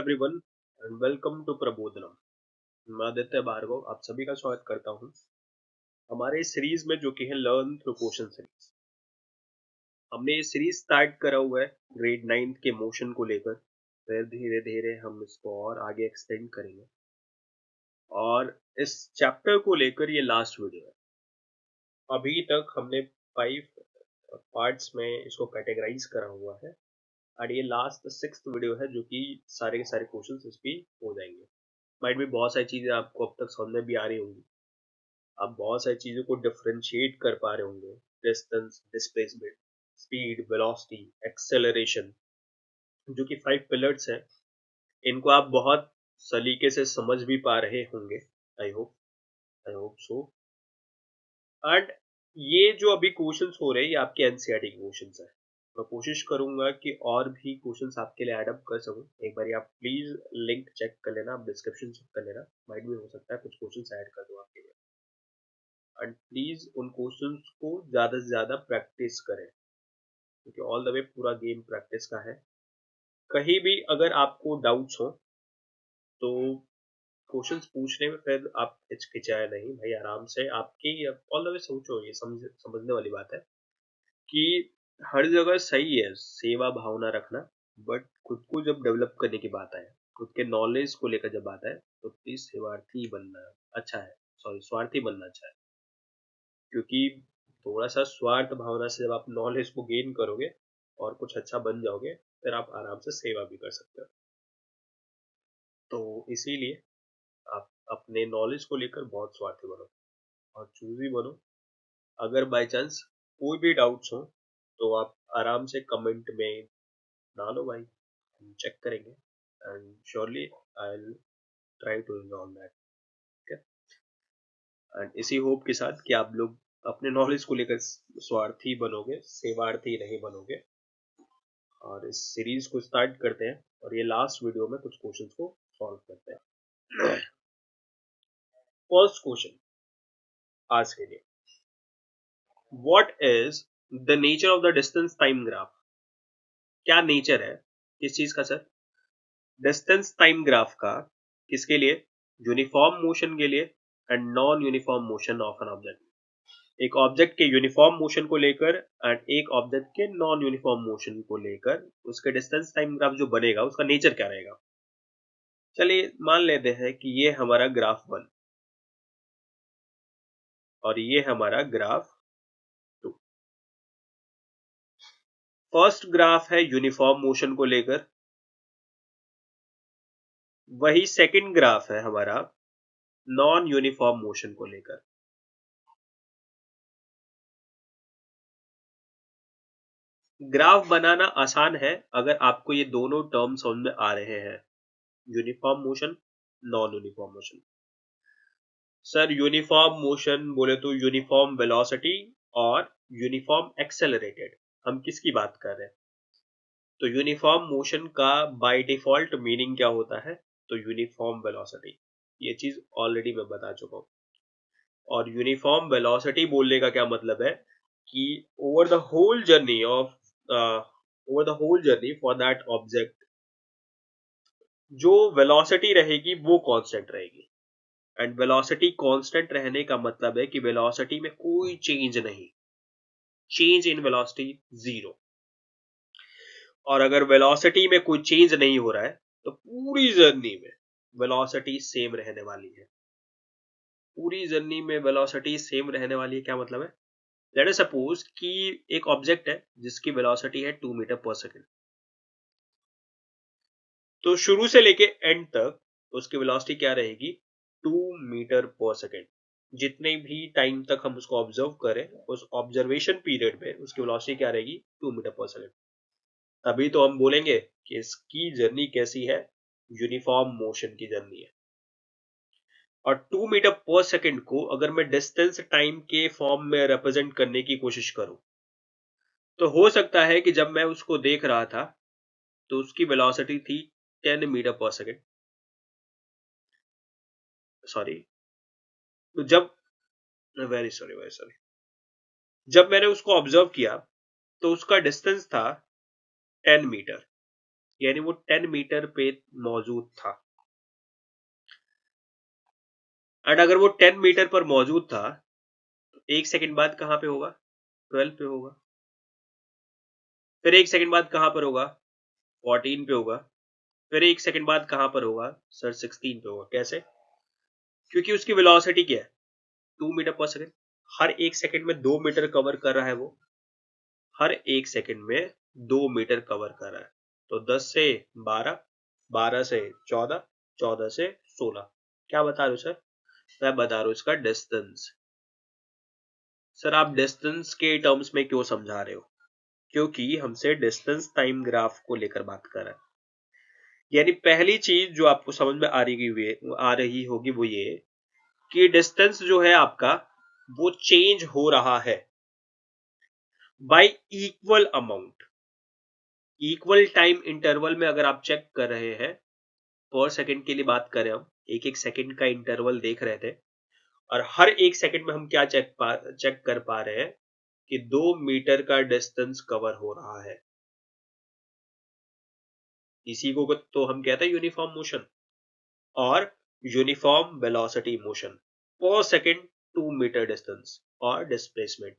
Everyone and welcome to Prabodhanam. मैं आदित्य भार्गव आप सभी का स्वागत करता हूं हमारे इस सीरीज में जो कि है लर्न थ्रू क्वेश्चन सीरीज। हमने ये सीरीज स्टार्ट करा हुआ है ग्रेड 9 के मोशन को लेकर, फिर धीरे धीरे हम इसको और आगे एक्सटेंड करेंगे और इस चैप्टर को लेकर ये लास्ट वीडियो है। अभी तक हमने 5 पार्ट्स में इसको कैटेगराइज करा हुआ है और ये लास्ट 6th वीडियो है जो कि सारे के सारे क्वेश्चंस इस पे हो जाएंगे। माइट भी बहुत सारी चीजें आपको अब तक समझ में भी आ रही होंगी, आप बहुत सारी चीजों को डिफरेंशिएट कर पा रहे होंगे। Distance, displacement, speed, velocity, acceleration, जो कि 5 पिलर्स हैं, इनको आप बहुत सलीके से समझ भी पा रहे होंगे। I hope so. एंड ये जो अभी क्वेश्चंस हो रहे हैं ये आपके एनसीईआरटी के क्वेश्चंस है। मैं कोशिश करूंगा कि और भी क्वेश्चंस आपके लिए एडअप कर सकूं। एक बार आप प्लीज लिंक चेक कर लेना, आप डिस्क्रिप्शन चेक कर लेना, माइट भी हो सकता है कुछ क्वेश्चंस ऐड कर दूं आपके लिए। एंड प्लीज उन क्वेश्चंस को ज्यादा से ज्यादा प्रैक्टिस करें क्योंकि ऑल द वे पूरा गेम प्रैक्टिस का है। कहीं भी अगर आपको डाउट्स हो तो क्वेश्चंस पूछने में फिर आप हिचकिचाए नहीं भाई, आराम से आपकी ऑल द वे सोचो। ये समझने वाली बात है कि हर जगह सही है सेवा भावना रखना, बट खुद को जब डेवलप करने की बात आए, खुद के नॉलेज को लेकर जब बात आए, तो प्लीज सेवार्थी बनना अच्छा है, सॉरी स्वार्थी बनना अच्छा है। क्योंकि थोड़ा सा स्वार्थ भावना से जब आप नॉलेज को गेन करोगे और कुछ अच्छा बन जाओगे, फिर आप आराम से सेवा भी कर सकते हो। तो इसीलिए आप अपने नॉलेज को लेकर बहुत स्वार्थी बनो और चूजी बनो। अगर बाय चांस कोई भी डाउट्स हो तो आप आराम से कमेंट में डालो भाई, हम चेक करेंगे and surely I will try to resolve that. And इसी होप के साथ कि आप लोग अपने नॉलेज को लेकर स्वार्थी बनोगे, सेवार्थी नहीं बनोगे। और इस सीरीज को स्टार्ट करते हैं और ये लास्ट वीडियो में कुछ क्वेश्चंस को सॉल्व करते हैं। फर्स्ट क्वेश्चन आज के लिए, what is the nature of the distance time graph? क्या नेचर है किस चीज का सर? डिस्टेंस टाइम ग्राफ का। किसके लिए? यूनिफॉर्म मोशन के लिए and non uniform motion of an object. एक ऑब्जेक्ट के यूनिफॉर्म मोशन को लेकर एंड एक ऑब्जेक्ट के नॉन यूनिफॉर्म मोशन को लेकर उसके डिस्टेंस टाइम ग्राफ जो बनेगा उसका नेचर क्या रहेगा। चलिए मान लेते हैं कि ये हमारा ग्राफ 1 और ये हमारा ग्राफ 2। फर्स्ट ग्राफ है यूनिफॉर्म मोशन को लेकर, वही सेकंड ग्राफ है हमारा नॉन यूनिफॉर्म मोशन को लेकर। ग्राफ बनाना आसान है अगर आपको ये दोनों टर्म समझ में आ रहे हैं, uniform motion, non uniform motion. Sir uniform motion बोले तो यूनिफॉर्म वेलोसिटी और यूनिफॉर्म एक्सेलरेटेड, हम किसकी बात कर रहे हैं? तो यूनिफॉर्म मोशन का बाय डिफॉल्ट मीनिंग क्या होता है? तो यूनिफॉर्म वेलोसिटी, ये चीज ऑलरेडी मैं बता चुका हूं। और यूनिफॉर्म वेलोसिटी बोलने का क्या मतलब है कि over the whole journey of over the whole journey for that object जो वेलोसिटी रहेगी वो कांस्टेंट रहेगी। एंड वेलोसिटी कांस्टेंट रहने का मतलब है कि वेलोसिटी में कोई चेंज नहीं, चेंज इन वेलोसिटी जीरो। और अगर वेलोसिटी में कोई चेंज नहीं हो रहा है तो पूरी जर्नी में वेलोसिटी सेम रहने वाली है। पूरी जर्नी में वेलोसिटी सेम रहने वाली है क्या मतलब है? लेट अस सपोज कि एक ऑब्जेक्ट है जिसकी वेलोसिटी है 2 मीटर पर सेकेंड, तो शुरू से लेके एंड तक उसकी वेलोसिटी क्या रहेगी? 2 मीटर पर सेकेंड। जितने भी टाइम तक हम उसको ऑब्जर्व करें उस ऑब्जर्वेशन पीरियड में उसकी वेलोसिटी क्या रहेगी? 2 मीटर पर सेकेंड। तभी तो हम बोलेंगे कि इसकी जर्नी कैसी है? यूनिफॉर्म मोशन की जर्नी है। और 2 मीटर पर सेकेंड को अगर मैं डिस्टेंस टाइम के फॉर्म में रिप्रेजेंट करने की कोशिश करूं तो हो सकता है कि जब मैं उसको देख रहा था तो उसकी वेलोसिटी थी 10 मीटर पर सेकेंड, सॉरी, तो जब वेरी सॉरी, जब मैंने उसको ऑब्जर्व किया तो उसका डिस्टेंस था 10 मीटर। यानी वो 10 मीटर पे मौजूद था। एंड अगर वो 10 मीटर पर मौजूद था तो 1 सेकंड बाद कहां पे होगा? 12 पे होगा। फिर 1 सेकंड बाद कहां पर होगा? 14 पे होगा। फिर 1 सेकंड बाद कहां पर होगा सर? 16 पे होगा। कैसे? क्योंकि उसकी वेलोसिटी क्या है? 2 मीटर पर सेकंड। हर 1 सेकंड में 2 मीटर कवर कर रहा है वो। हर 1 सेकंड में 2 मीटर कवर कर रहा है। तो 10 से 12, 12 से 14, 14 से 16। क्या बता रहे हो सर? मैं बता रहा हूं इसका डिस्टेंस। सर आप डिस्टेंस के टर्म्स में क्यों समझा रहे हो? क्योंकि हमसे डिस्टेंस टाइम ग्राफ को लेकर बात कर रहा है। यानी पहली चीज जो आपको समझ में आ रही होगी वो ये कि डिस्टेंस जो है आपका वो चेंज हो रहा है by equal amount. Equal time interval में अगर आप चेक कर रहे हैं, पर सेकंड के लिए बात करें, हम एक एक सेकंड का इंटरवल देख रहे थे और हर 1 सेकंड में हम क्या चेक कर पा रहे हैं कि 2 मीटर का डिस्टेंस कवर हो रहा है। इसी को तो हम कहते हैं यूनिफॉर्म मोशन और यूनिफॉर्म वेलोसिटी मोशन। पर सेकंड 2 मीटर डिस्टेंस और डिस्प्लेसमेंट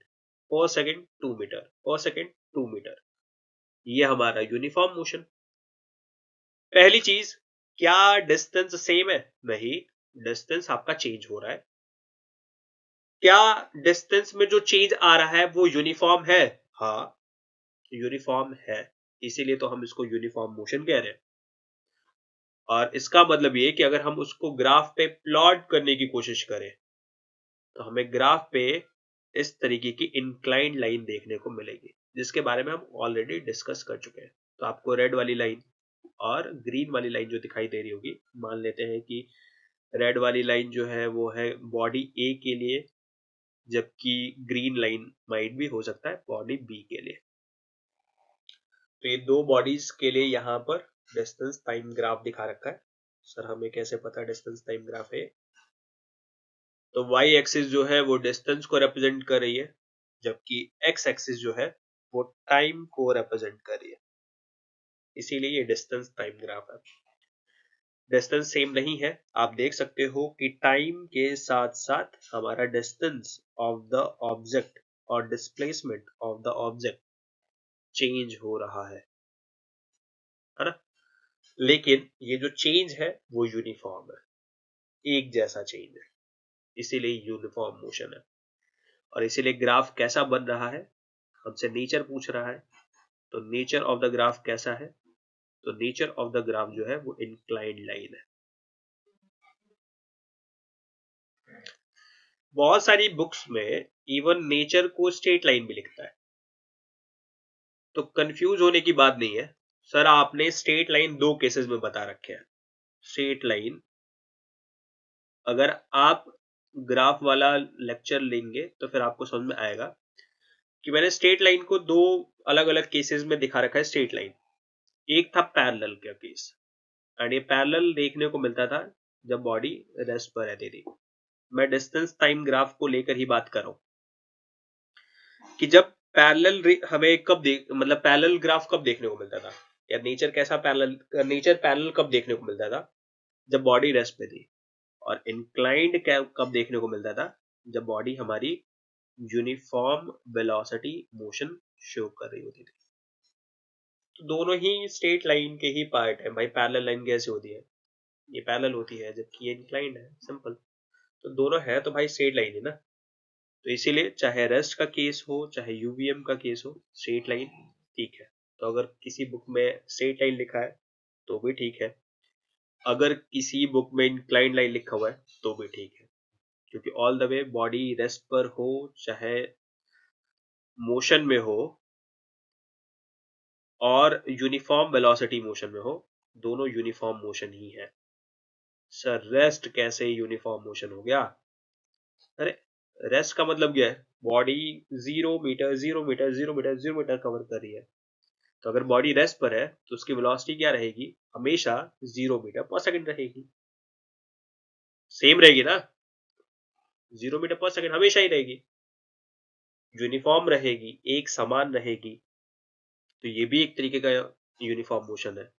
पर second 2 metre, per second 2 metre, ये हमारा यूनिफॉर्म मोशन। पहली चीज, क्या डिस्टेंस सेम है? नहीं, डिस्टेंस आपका चेंज हो रहा है। क्या डिस्टेंस में जो चेंज आ रहा है वो यूनिफॉर्म है? हाँ, यूनिफॉर्म है। इसीलिए तो हम इसको यूनिफॉर्म मोशन कह रहे हैं। और इसका मतलब ये कि अगर हम उसको ग्राफ पे प्लॉट करने की कोशिश करें तो हमें ग्राफ पे इस तरीके की इंक्लाइंड लाइन देखने को मिलेगी, जिसके बारे में हम ऑलरेडी डिस्कस कर चुके हैं। तो आपको रेड वाली लाइन और ग्रीन वाली लाइन जो दिखाई दे रही होगी, मान लेते हैं कि रेड वाली लाइन जो है वो है बॉडी ए के लिए, जबकि ग्रीन लाइन माइट भी हो सकता है बॉडी बी के लिए। तो ये दो बॉडीज के लिए यहाँ पर डिस्टेंस टाइम ग्राफ दिखा रखा है। सर हमें कैसे पता डिस्टेंस टाइम ग्राफ है? तो वाई एक्सिस जो है वो डिस्टेंस को रिप्रेजेंट कर रही है, जबकि एक्स एक्सिस जो है वो टाइम को रिप्रेजेंट कर रही है। इसीलिए ये डिस्टेंस टाइम ग्राफ है। डिस्टेंस सेम नहीं है। आप देख सकते हो कि टाइम के साथ साथ हमारा डिस्टेंस ऑफ द ऑब्जेक्ट और displacement of the object change हो रहा है ना? लेकिन ये जो चेंज है वो यूनिफॉर्म है, एक जैसा चेंज है, इसीलिए यूनिफॉर्म मोशन है। और इसीलिए ग्राफ कैसा बन रहा है? हमसे नेचर पूछ रहा है, तो नेचर ऑफ द ग्राफ कैसा है? तो नेचर ऑफ द ग्राफ जो है वो इंक्लाइंड लाइन है। बहुत सारी बुक्स में इवन नेचर को स्ट्रेट लाइन भी लिखता है, तो कंफ्यूज होने की बात नहीं है। सर आपने स्ट्रेट लाइन दो केसेस में बता रखे हैं। स्ट्रेट लाइन, अगर आप ग्राफ वाला लेक्चर लेंगे तो फिर आपको समझ में आएगा कि मैंने स्ट्रेट लाइन को दो अलग अलग केसेस में दिखा रखा है। स्ट्रेट लाइन, एक था पैरेलल का केस, एंड ये पैरेलल देखने को मिलता था जब बॉडी रेस्ट पर रहती थी। मैं डिस्टेंस टाइम ग्राफ को लेकर ही बात कर रहा हूं कि जब पैरेलल हमें कब मतलब पैरेलल ग्राफ कब देखने को मिलता था, या नेचर कैसा पैरेलल, नेचर पैरेलल कब देखने को मिलता था? जब बॉडी रेस्ट पे थी। और इंक्लाइंड कब देखने को मिलता था? जब बॉडी हमारी यूनिफॉर्म वेलोसिटी मोशन शो कर रही होती थी। तो दोनों ही स्ट्रेट लाइन के ही पार्ट है भाई। पैरेलल लाइन कैसे होती है? ये पैरेलल होती है, जबकि ये इंक्लाइंड है। सिंपल। तो दोनों है तो भाई स्ट्रेट लाइन है ना। तो इसीलिए चाहे रेस्ट का केस हो चाहे यूवीएम का केस हो, स्ट्रेट लाइन ठीक है। तो अगर किसी बुक में स्ट्रेट लाइन लिखा है तो भी ठीक है, अगर किसी बुक में इंक्लाइंड लाइन लिखा हुआ है तो भी ठीक है, क्योंकि all the way body rest पर हो चाहे मोशन में हो और यूनिफॉर्म वेलोसिटी मोशन में हो, दोनों यूनिफॉर्म मोशन ही है। सर रेस्ट कैसे यूनिफॉर्म मोशन हो गया? अरे रेस्ट का मतलब क्या है? Body 0 metre 0 metre 0 metre 0 metre cover कर रही है। तो अगर बॉडी रेस्ट पर है तो उसकी वेलोसिटी क्या रहेगी? हमेशा 0 मीटर पर सेकंड रहेगी। सेम रहेगी ना? 0 मीटर पर सेकंड हमेशा ही रहेगी, यूनिफॉर्म रहेगी, एक समान रहेगी। तो ये भी एक तरीके का यूनिफॉर्म मोशन है।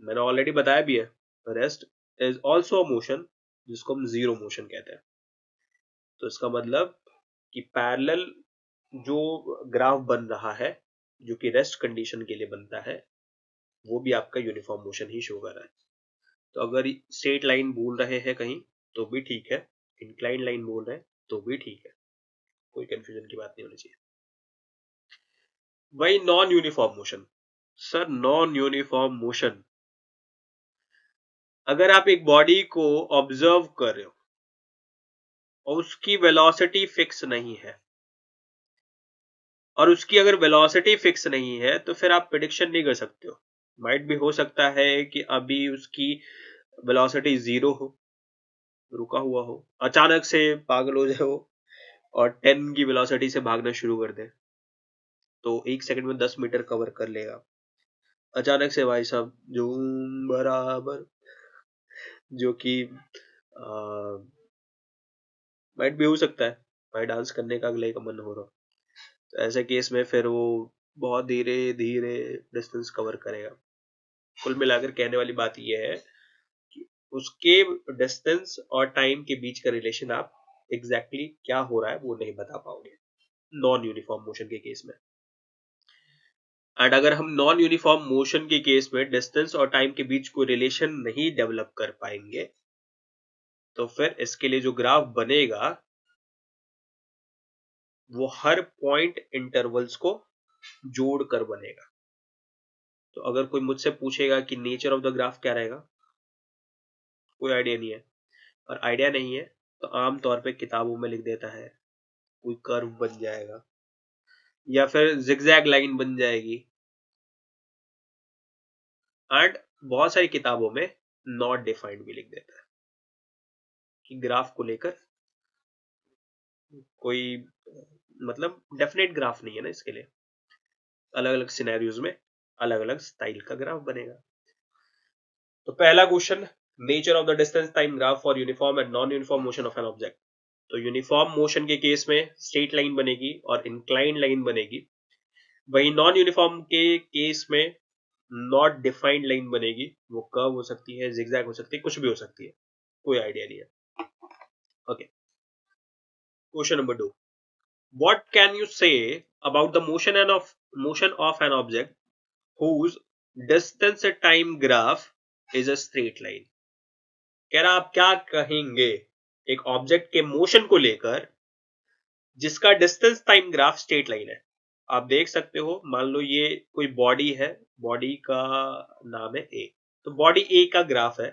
मैंने ऑलरेडी बताया भी है, रेस्ट इज ऑल्सो मोशन, जिसको हम जीरो मोशन कहते हैं। तो इसका मतलब कि पैरेलल जो ग्राफ बन रहा है, जो कि रेस्ट कंडीशन के लिए बनता है, वो भी आपका यूनिफॉर्म मोशन ही शो कर रहा है। तो अगर स्ट्रेट लाइन बोल रहे हैं कहीं तो भी ठीक है, इंक्लाइन लाइन बोल रहे हैं तो भी ठीक है, कोई कंफ्यूजन की बात नहीं होनी चाहिए। वही non uniform motion. Sir non uniform motion, अगर आप एक बॉडी को ऑब्जर्व कर रहे हो और उसकी वेलोसिटी फिक्स नहीं है, और उसकी अगर वेलोसिटी फिक्स नहीं है तो फिर आप प्रिडिक्शन नहीं कर सकते हो। माइट भी हो सकता है कि अभी उसकी वेलोसिटी 0 हो, रुका हुआ हो, अचानक से पागल हो जाए वो और 10 की वेलोसिटी से भागना शुरू कर दे, तो 1 सेकंड में 10 मीटर कवर कर लेगा। अचानक से भाई साहब जूम बराबर, जो कि माइट भी हो सकता है भाई डांस करने का अगले का मन हो रहा हो, तो ऐसे केस में फिर वो बहुत धीरे धीरे डिस्टेंस कवर करेगा। कुल मिलाकर कहने वाली बात यह है कि उसके डिस्टेंस और टाइम के बीच का रिलेशन आप एग्जैक्टली क्या हो रहा है वो नहीं बता पाओगे नॉन यूनिफॉर्म मोशन के केस में। एंड अगर हम नॉन यूनिफॉर्म मोशन के केस में डिस्टेंस और टाइम के बीच कोई रिलेशन नहीं डेवलप कर पाएंगे, तो फिर इसके लिए जो ग्राफ बनेगा वो हर पॉइंट इंटरवल्स को जोड़कर बनेगा। तो अगर कोई मुझसे पूछेगा कि नेचर ऑफ द ग्राफ क्या रहेगा, कोई आइडिया नहीं है। और आइडिया नहीं है तो आमतौर पे किताबों में लिख देता है कोई कर्व बन जाएगा या फिर जिगजैग लाइन बन जाएगी। एंड बहुत सारी किताबों में नॉट डिफाइंड भी लिख देता है कि ग्राफ को लेकर कोई मतलब डेफिनेट ग्राफ नहीं है ना, इसके लिए अलग अलग सिनेरियोज में अलग अलग स्टाइल का ग्राफ बनेगा। तो पहला question, nature of the distance time graph for uniform and non uniform motion of an object. तो यूनिफॉर्म मोशन के केस में स्ट्रेट लाइन बनेगी और इंक्लाइंड लाइन बनेगी, वही नॉन यूनिफॉर्म के केस में नॉट डिफाइंड लाइन बनेगी। वो कर्व हो सकती है, जिगजैग हो सकती है, कुछ भी हो सकती है, कोई आइडिया नहीं है। Okay, question number 2, what can you say about the motion of an object whose distance time graph is a straight line? कह रहा आप क्या कहेंगे एक ऑब्जेक्ट के मोशन को लेकर जिसका distance time graph straight line है। आप देख सकते हो, मान लो ये कोई बॉडी है, बॉडी का नाम है ए, तो बॉडी ए का ग्राफ है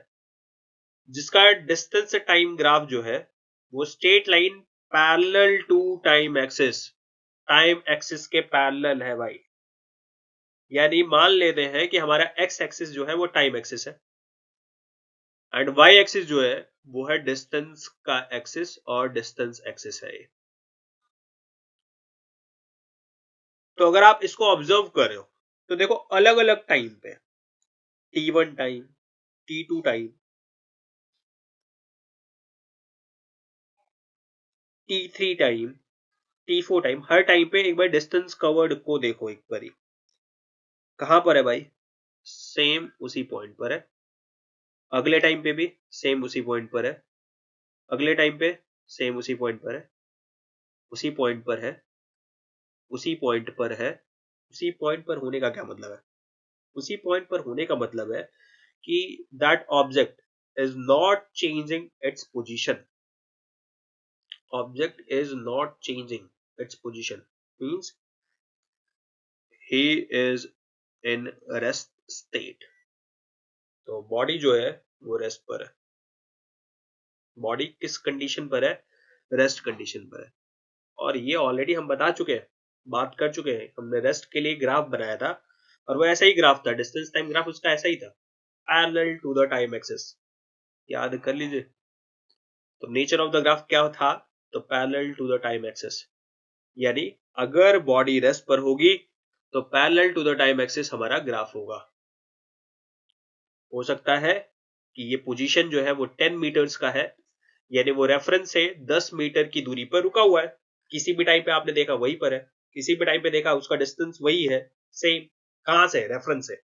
जिसका डिस्टेंस टाइम ग्राफ जो है वो straight line parallel to time axis के पैरेलल है भाई। यानी मान लेते हैं कि हमारा एक्स एक्सिस जो है वो टाइम एक्सिस है एंड वाई एक्सिस जो है वो है डिस्टेंस का एक्सिस और डिस्टेंस एक्सिस है। तो अगर आप इसको ऑब्जर्व कर रहे हो तो देखो अलग अलग टाइम पे T1 time, T2 time, T3 time, T4 time, हर टाइम पे एक बार डिस्टेंस कवर्ड को देखो एक बारी। कहां पर है भाई? सेम उसी पॉइंट पर है। अगले टाइम पे भी सेम उसी पॉइंट पर है, अगले टाइम पे सेम उसी पॉइंट पर है, उसी पॉइंट पर है, उसी पॉइंट पर है। उसी पॉइंट पर होने का क्या मतलब है? उसी पॉइंट पर होने का मतलब है कि that object is not changing its position. Object is not changing its position means he is in rest state. तो बॉडी जो है वो रेस्ट पर है। बॉडी किस कंडीशन पर है? रेस्ट कंडीशन पर है। और ये ऑलरेडी हम बता चुके हैं, बात कर चुके हैं, हमने रेस्ट के लिए ग्राफ बनाया था और वो ऐसा ही ग्राफ था, डिस्टेंस टाइम ग्राफ उसका ऐसा ही था, parallel to the time axis. याद कर लीजिए। तो नेचर ऑफ द ग्राफ क्या था? तो parallel to the time axis, यानी अगर बॉडी रेस्ट पर होगी तो parallel to the time axis हमारा ग्राफ होगा। हो सकता है कि ये पोजीशन जो है वो 10 मीटर्स का है, यानी वो रेफरेंस से 10 मीटर की दूरी पर रुका हुआ है। किसी भी टाइम पे आपने देखा वहीं पर है, किसी भी टाइम पे देखा उसका डिस्टेंस वही है, सेम। कहां से? रेफरेंस से।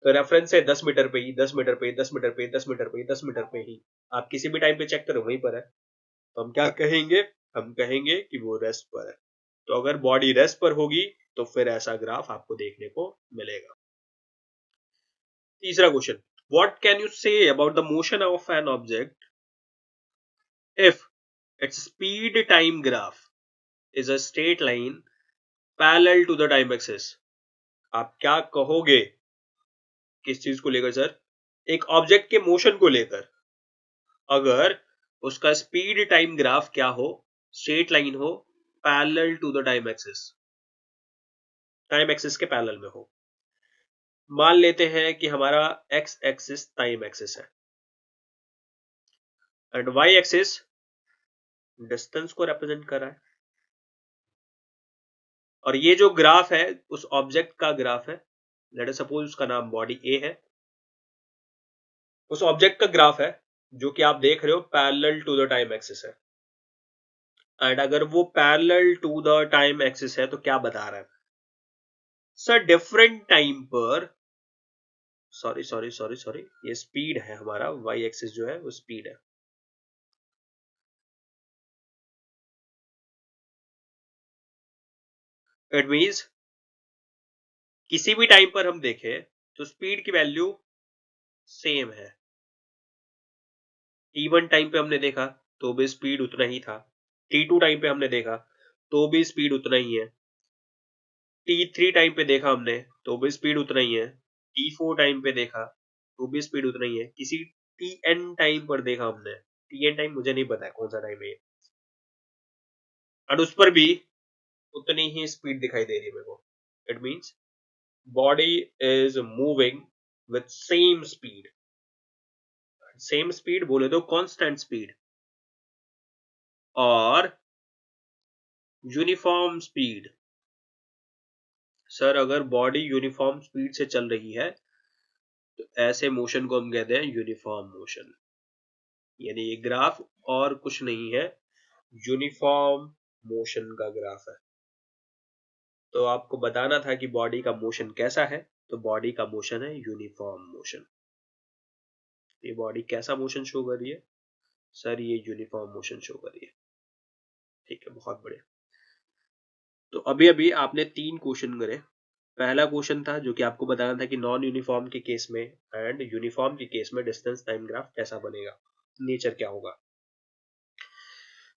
तो रेफरेंस है 10 मीटर पे ही, 10 मीटर पे ही, 10 मीटर पे ही, 10 मीटर पे ही, 10 मीटर पे ही। आप किसी भी टाइम पे चेक करो वहीं पर है। तो हम क्या कहेंगे, हम कहेंगे कि वो रेस्ट पर है। तो अगर बॉडी रेस्ट पर होगी तो फिर ऐसा ग्राफ आपको देखने को मिलेगा। तीसरा question, what can you say about the motion of an object if its speed time graph is a straight line parallel to the time axis. आप क्या कहोगे किस चीज को लेकर सर? एक ऑब्जेक्ट के मोशन को लेकर अगर उसका स्पीड टाइम ग्राफ क्या हो, स्ट्रेट लाइन हो, parallel to the time axis, time axis के पैरेलल में हो। मान लेते हैं कि हमारा एक्स एक्सिस टाइम एक्सिस है एंड वाई एक्सिस डिस्टेंस को रिप्रेजेंट कर रहा है, और ये जो ग्राफ है उस ऑब्जेक्ट का ग्राफ है। लेट अस सपोज उसका नाम बॉडी ए है। उस ऑब्जेक्ट का ग्राफ है जो कि आप देख रहे हो parallel to the time axis है। एंड अगर वो parallel to the time axis है तो क्या बता रहा है सर? डिफरेंट टाइम पर, सॉरी सॉरी सॉरी सॉरी, ये स्पीड है हमारा, वाई एक्सिस जो है वो स्पीड है। इट मींस किसी भी टाइम पर हम देखें तो स्पीड की वैल्यू सेम है। T1 टाइम पे हमने देखा तो भी स्पीड उतना ही था, T2 टाइम पे हमने देखा तो भी स्पीड उतना ही है, T3 टाइम पे देखा हमने तो भी स्पीड उतना ही है, T4 टाइम पे देखा तो भी स्पीड उतना ही है, किसी Tn टाइम पर देखा हमने, Tn टाइम मुझे नहीं पता है कौन सा टाइम है, और उस पर भी उतनी ही स्पीड दिखाई दे रही है मेरे को। It means body is moving with same speed. Same speed बोले तो कांस्टेंट स्पीड और यूनिफॉर्म स्पीड। सर अगर बॉडी यूनिफॉर्म स्पीड से चल रही है तो ऐसे मोशन को हम कहते हैं यूनिफॉर्म मोशन। यानी ये ग्राफ और कुछ नहीं है, यूनिफॉर्म मोशन का ग्राफ है। तो आपको बताना था कि बॉडी का मोशन कैसा है, तो बॉडी का मोशन है यूनिफॉर्म मोशन। ये बॉडी कैसा मोशन शो कर रही है सर? ये यूनिफॉर्म मोशन शो कर रही है। ठीक है, बहुत बढ़िया। तो अभी अभी आपने 3 क्वेश्चन करे। पहला क्वेश्चन था जो कि आपको बताना था कि नॉन यूनिफॉर्म के केस में एंड यूनिफॉर्म के केस में डिस्टेंस टाइम ग्राफ कैसा बनेगा, नेचर क्या होगा।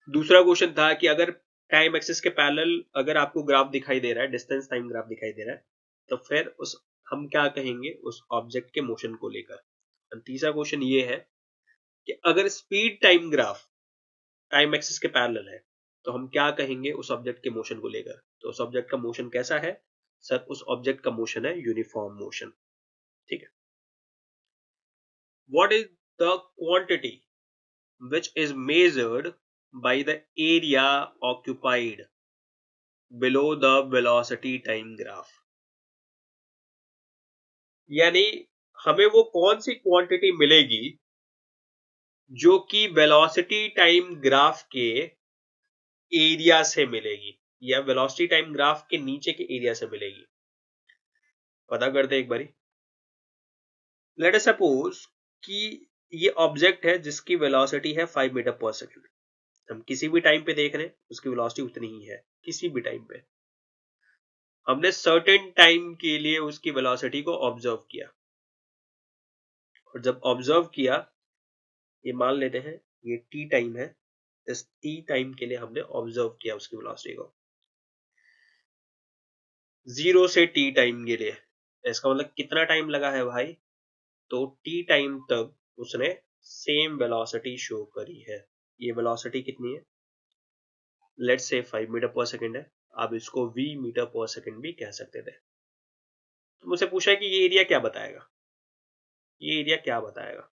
दूसरा क्वेश्चन था कि अगर टाइम एक्सिस के पैरेलल अगर आपको ग्राफ दिखाई दे रहा है, डिस्टेंस टाइम ग्राफ दिखाई दे रहा है, तो फिर उस हम क्या कहेंगे उस ऑब्जेक्ट के मोशन को लेकर। तीसरा क्वेश्चन ये है कि अगर speed time graph time axis के पैरेलल है तो हम क्या कहेंगे उस ऑब्जेक्ट के मोशन को लेकर। तो उस ऑब्जेक्ट का मोशन कैसा है सर? उस ऑब्जेक्ट का मोशन है यूनिफॉर्म मोशन। ठीक है। What is the quantity which is measured by the area occupied below the velocity time graph। यानी हमें वो कौन सी क्वांटिटी मिलेगी जो कि वेलोसिटी टाइम ग्राफ के एरिया से मिलेगी या वेलोसिटी टाइम ग्राफ के नीचे के एरिया से मिलेगी। पता करते हैं एक बारी। लेट अस सपोज कि ये ऑब्जेक्ट है जिसकी वेलोसिटी है 5 मीटर पर सेकंड। हम किसी भी टाइम पे देख रहे हैं उसकी वेलोसिटी उतनी ही है, किसी भी टाइम पे हमने सर्टेन टाइम के लिए उसकी वेलोसिटी को ऑब्जर्व किया, और जब ऑब्जर्व किया, ये मान लेते हैं ये टी टाइम है, इस टी टाइम के लिए हमने ऑब्जर्व किया उसकी वेलोसिटी को 0 से टी टाइम के लिए। इसका मतलब कितना टाइम लगा है भाई? तो टी टाइम तक उसने सेम वेलोसिटी शो करी है। ये वेलोसिटी कितनी है? Let's say 5 metre per second है, आप इसको v मीटर पर सेकंड भी कह सकते थे। तो मुझसे पूछा है कि ये एरिया क्या बताएगा, ये एरिया क्या बताएगा।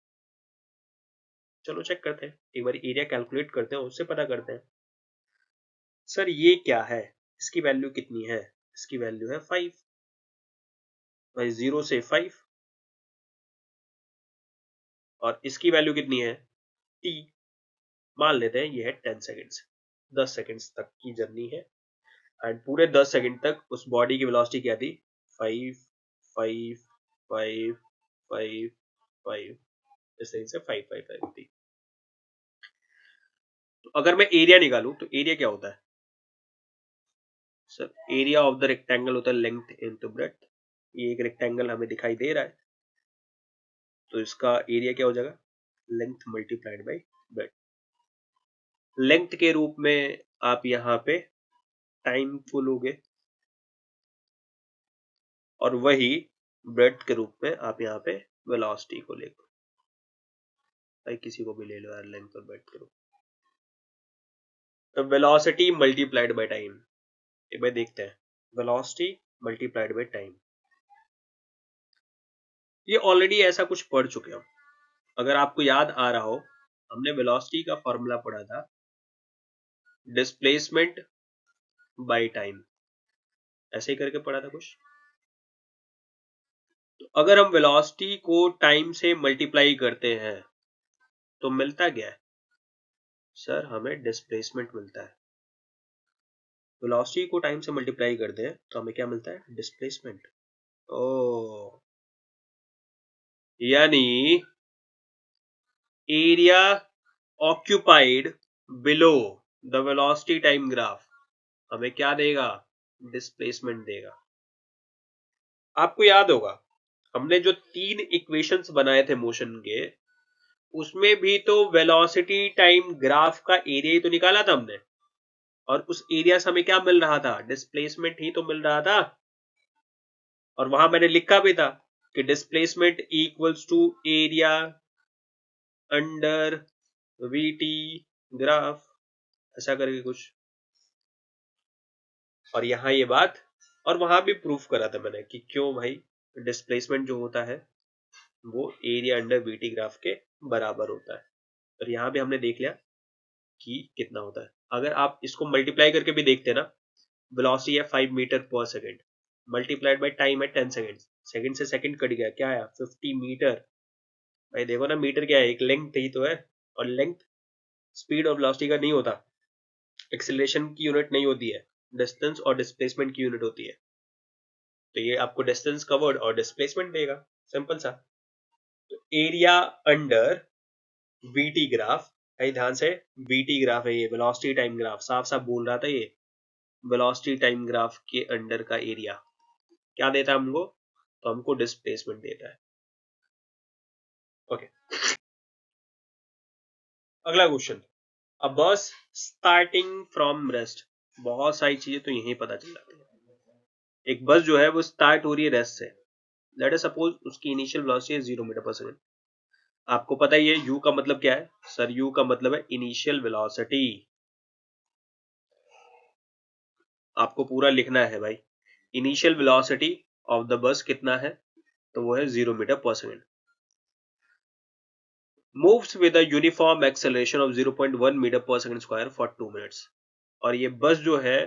चलो चेक करते हैं एक बार, एरिया कैलकुलेट करते हैं, उससे पता करते हैं। सर ये क्या है, इसकी वैल्यू कितनी है? इसकी वैल्यू है 5 भाई, 0 से 5, और इसकी वैल्यू कितनी है? t। मान लेते हैं ये है 10 सेकेंड्स, 10 सेकेंड्स तक की जर्नी है, एंड पूरे 10 सेकेंड तक उस बॉडी की वेलोसिटी क्या थी? 5 5 5 5 5 इस तरीके से 5 5 5 थी। तो अगर मैं एरिया निकालूं तो एरिया क्या होता है sir? Area of the rectangle होता है लेंथ इनटू ब्रेड्थ। ये एक रेक्टेंगल हमें दिखाई दे रहा है, तो इसका एरिया क्या हो जाएगा? Length multiplied by breadth. Length के रूप में आप यहाँ पे टाइम को लोगे और वही ब्रेड्थ के रूप में आप यहाँ पे वेलोसिटी को लेगे। भाई किसी को भी ले लो यार, लेंथ और ब्रेड्थ के रूप। तो वेलोसिटी मल्टीप्लाइड बाय टाइम, एक बार देखते हैं। वेलोसिटी मल्टीप्लाइड बाय टाइम, ये ऑलरेडी ऐसा कुछ पढ़ चुके हम। अगर आपको याद आ रहा हो, हमने वेलोसिटी का फॉर्मूला पढ़ा था डिस्प्लेसमेंट बाय टाइम, ऐसे ही करके पढ़ा था कुछ। तो अगर हम वेलोसिटी को टाइम से मल्टीप्लाई करते हैं तो मिलता क्या है सर? हमें डिस्प्लेसमेंट मिलता है। वेलोसिटी को टाइम से मल्टीप्लाई करते हैं तो हमें क्या मिलता है? डिस्प्लेसमेंट। ओ, यानी area occupied below the velocity time graph हमें क्या देगा? डिस्प्लेसमेंट देगा। आपको याद होगा हमने जो 3 इक्वेशंस बनाए थे मोशन के, उसमें भी तो वेलोसिटी टाइम ग्राफ का एरिया ही तो निकाला था हमने, और उस एरिया से हमें क्या मिल रहा था? डिस्प्लेसमेंट ही तो मिल रहा था। और वहां मैंने लिखा भी था कि displacement equals to area under VT graph, ऐसा करके कुछ। और यहां ये बात, और वहां भी प्रूफ करा था मैंने कि क्यों भाई डिस्प्लेसमेंट जो होता है वो एरिया अंडर वीटी ग्राफ के बराबर होता है। और यहां भी हमने देख लिया कि कितना होता है। अगर आप इसको मल्टीप्लाई करके भी देखते ना, वेलोसिटी है 5 metre per second, multiplied by time है 10 सेकंड, सेकंड से सेकंड कट गया, क्या आया? 50 मीटर। भाई देखो ना, मीटर क्या है? एक लेंथ ही तो है, और लेंथ स्पीड और वेलोसिटी का नहीं होता, एक्सेलरेशन की यूनिट नहीं होती है, डिस्टेंस और डिस्प्लेसमेंट की यूनिट होती है। तो ये आपको डिस्टेंस कवर्ड और डिस्प्लेसमेंट देगा, सिंपल सा। तो एरिया अंडर वीटी ग्राफ, भाई ध्यान से, वीटी ग्राफ है ये, वेलोसिटी टाइम ग्राफ, साफ साफ बोल रहा था ये। वेलोसिटी टाइम ग्राफ के अंडर का एरिया क्या देता है हमको? तो हमको डिस्प्लेसमेंट देता है। ओके, अगला क्वेश्चन। अ बस स्टार्टिंग फ्रॉम रेस्ट, बहुत सारी चीजें तो यहीं पता चल जाती है। एक बस जो है वो स्टार्ट हो रही है रेस्ट से। लेट अस सपोज उसकी इनिशियल वेलोसिटी है 0 मीटर पर सेकंड। आपको पता ही है u का मतलब क्या है सर? u का मतलब है इनिशियल वेलोसिटी। आपको पूरा लिखना है भाई। Initial velocity of the bus कितना है? तो वो है 0 metre per second. Moves with a uniform acceleration of 0.1 metre per second square for 2 minutes. और ये बस जो है